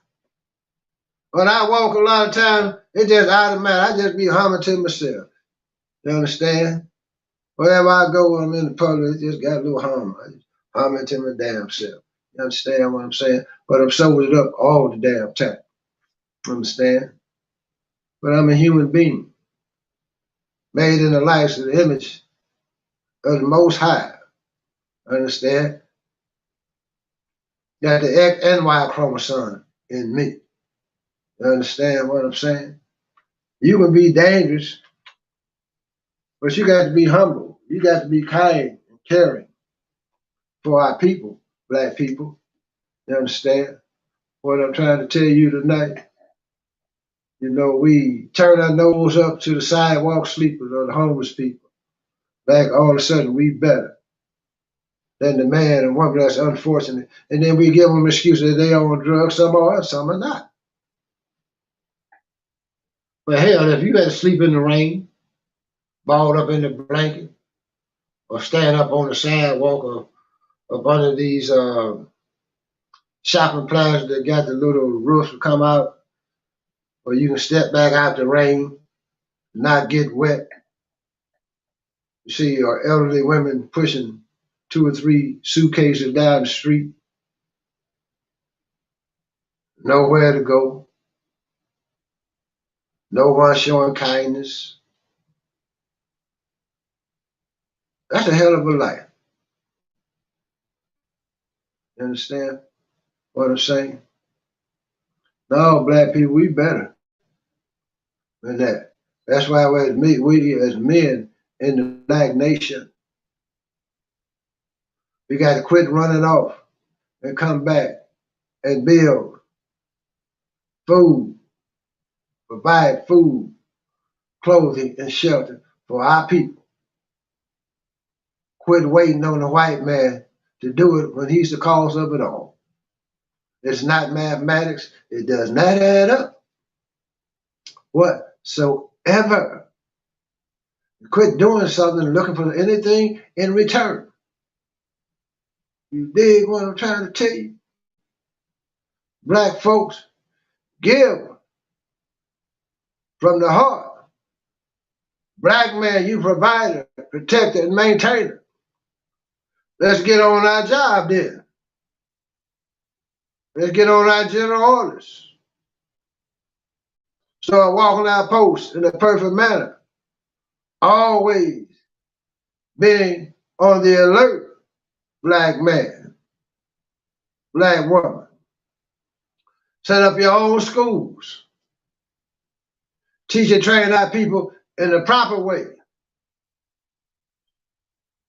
When I walk a lot of times, it's just automatic. I just be humming to myself. You understand? Wherever I go, I'm in the public, it just got a little hum. I just humming to my damn self. You understand what I'm saying? But I'm sobered up all the damn time. Understand? But I'm a human being, made in the likeness of the image of the Most High. Understand? Got the X and Y chromosome in me. You understand what I'm saying? You can be dangerous, but you got to be humble. You got to be kind and caring for our people, black people. You understand what I'm trying to tell you tonight? You know, we turn our nose up to the sidewalk sleepers or the homeless people. Like all of a sudden we better than the man and woman that's unfortunate. And then we give them excuses that they are on drugs, some are, some are not. But hell, if you got to sleep in the rain, balled up in the blanket, or stand up on the sidewalk or up under these shopping plaza that got the little roofs to come out, or you can step back out the rain, not get wet. You see your elderly women pushing 2 or 3 suitcases down the street, nowhere to go, no one showing kindness. That's a hell of a life. You understand what I'm saying? No, black people, we better than that. That's why we as men in the black nation, we got to quit running off and come back and build food, provide food, clothing, and shelter for our people. Quit waiting on the white man to do it when he's the cause of it all. It's not mathematics. It does not add up whatsoever. Quit doing something looking for anything in return. You dig what I'm trying to tell you? Black folks, give from the heart. Black man, you provider, protector, and maintainer. Let's get on our job then. Let's get on our general orders. Start walking our posts in a perfect manner. Always being on the alert, black man, black woman. Set up your own schools. Teach and train our people in the proper way.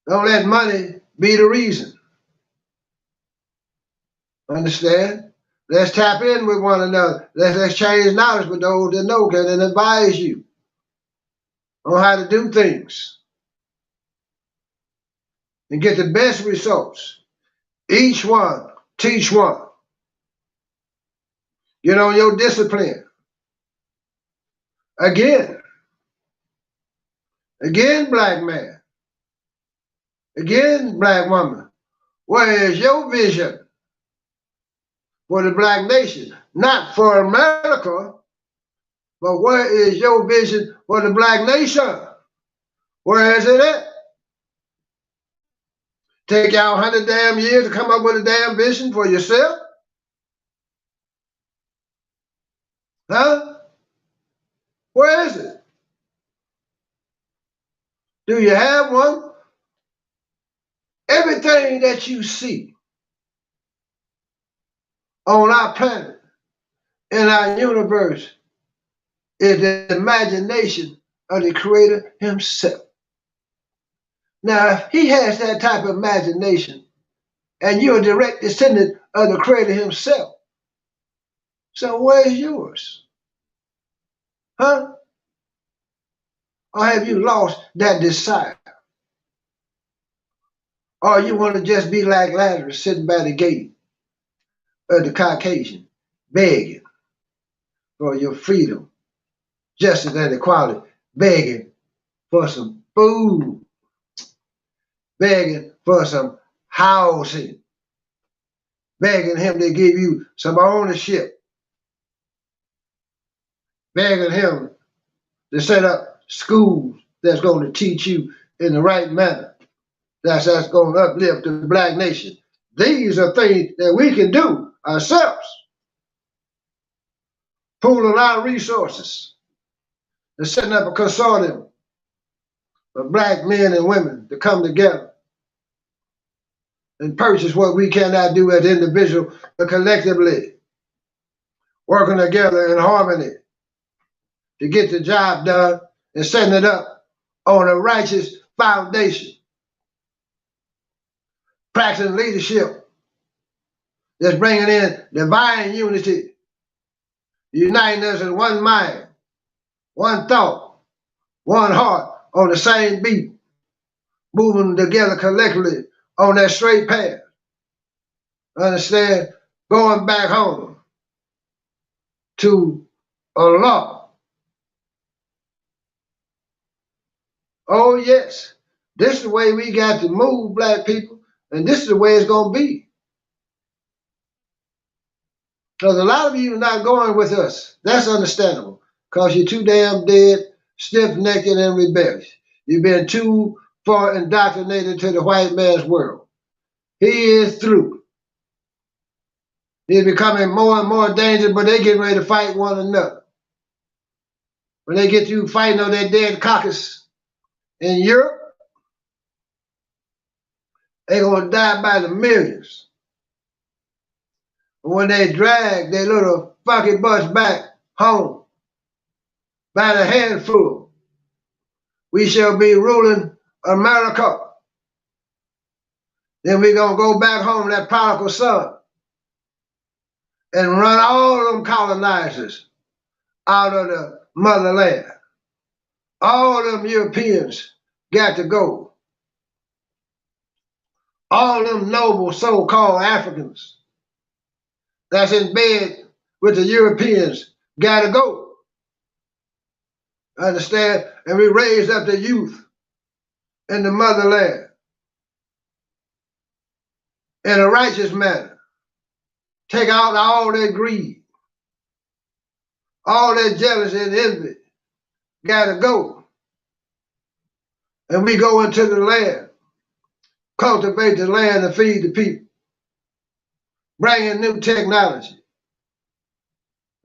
Don't let money be the reason. Understand? Let's tap in with one another. Let's exchange knowledge with those that know can advise you on how to do things and get the best results. Each one, teach one. Get on your discipline. Again, black man. Again, black woman. Where is your vision for the black nation? Not for America, but where is your vision for the black nation? Where is it at? Take y'all 100 damn years to come up with a damn vision for yourself? Huh? Where is it? Do you have one? Everything that you see on our planet, in our universe, is the imagination of the Creator himself. Now, if he has that type of imagination, and you're a direct descendant of the Creator himself, so where's yours? Huh? Or have you lost that desire? Or you want to just be like Lazarus sitting by the gate of the Caucasian, begging for your freedom, justice, and equality, begging for some food, begging for some housing, begging him to give you some ownership, begging him to set up schools that's going to teach you in the right manner, that's going to uplift the black nation. These are things that we can do ourselves, pooling our resources and setting up a consortium of black men and women to come together and purchase what we cannot do as individuals, but collectively, working together in harmony to get the job done and setting it up on a righteous foundation. Practicing leadership that's bringing in divine unity, uniting us in one mind, one thought, one heart on the same beat, moving together collectively on that straight path. Understand? Going back home to Allah. Oh, yes. This is the way we got to move, black people, and this is the way it's going to be. Because a lot of you are not going with us. That's understandable. Because you're too damn dead, stiff-necked, and rebellious. You've been too far indoctrinated to the white man's world. He is through. He's becoming more and more dangerous, but they're getting ready to fight one another. When they get you fighting on that dead carcass in Europe, they're going to die by the millions. When they drag their little fucking butts back home by the handful, we shall be ruling America. Then we're going to go back home, that prodigal son, and run all of them colonizers out of the motherland. All of them Europeans got to go. All of them noble so-called Africans that's in bed with the Europeans got to go. Understand? And we raised up the youth in the motherland in a righteous manner. Take out all that greed, all that jealousy and envy. Got to go. And we go into the land, cultivate the land and feed the people. Bring in new technology.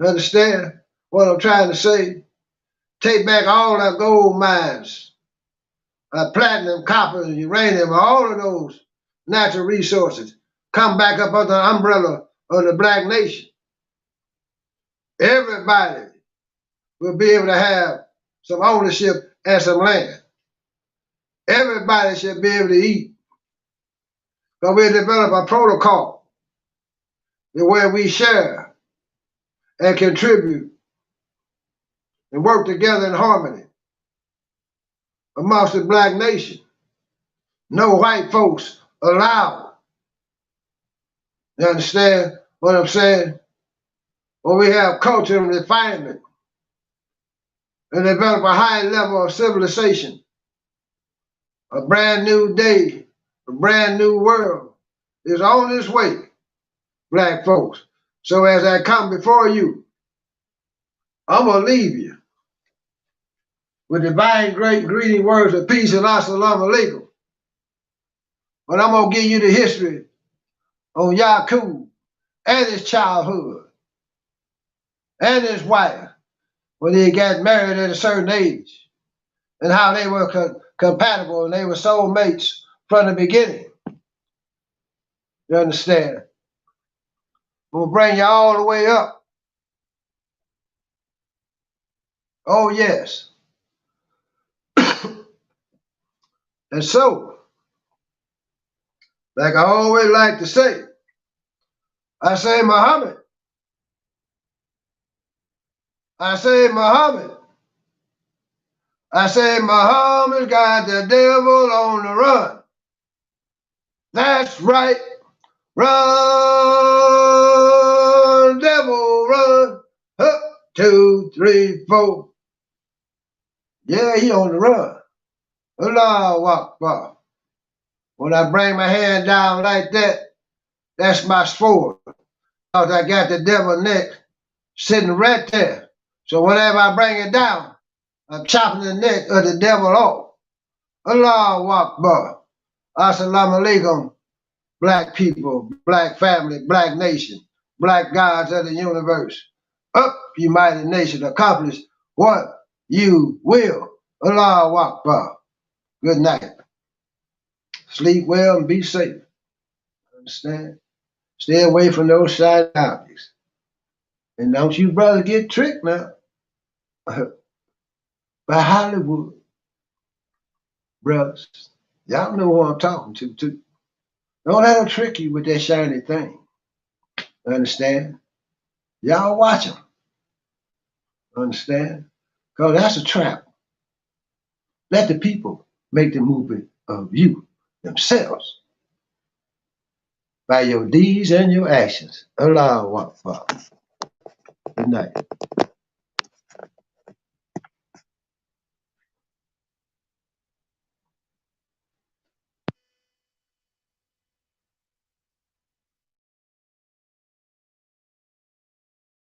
Understand what I'm trying to say? Take back all our gold mines, platinum, copper, uranium, all of those natural resources. Come back up under the umbrella of the black nation. Everybody will be able to have some ownership and some land. Everybody should be able to eat. But we'll develop a protocol where we share and contribute and work together in harmony amongst the black nation. No white folks allowed. You understand what I'm saying? When we have culture and refinement and develop a high level of civilization, a brand new day, a brand new world is on its way, black folks. So as I come before you, I'm going to leave you with divine great greeting words of peace and assalamu alaikum. But I'm going to give you the history on Yakub and his childhood and his wife when he got married at a certain age and how they were compatible and they were soulmates from the beginning. You understand? I'm going to bring you all the way up. Oh, yes. And so, like I always like to say, I say Muhammad. I say Muhammad. I say Muhammad got the devil on the run. That's right. Run, devil, run. Up, 2, 3, 4. Yeah, he on the run. Allahu Akbar. When I bring my hand down like that, that's my sword. Because I got the devil neck sitting right there. So whenever I bring it down, I'm chopping the neck of the devil off. Allahu Akbar. Assalamu alaikum, black people, black family, black nation, black gods of the universe. Up, you mighty nation, accomplish what you will. Allahu Akbar. Good night. Sleep well and be safe. Understand? Stay away from those shiny objects. And don't you brothers get tricked now by Hollywood. Brothers, y'all know who I'm talking to too. Don't let them trick you with that shiny thing. Understand? Y'all watch them. Understand? Because that's a trap. Let the people make the movie of you themselves by your deeds and your actions. Allahu Akbar. Good night.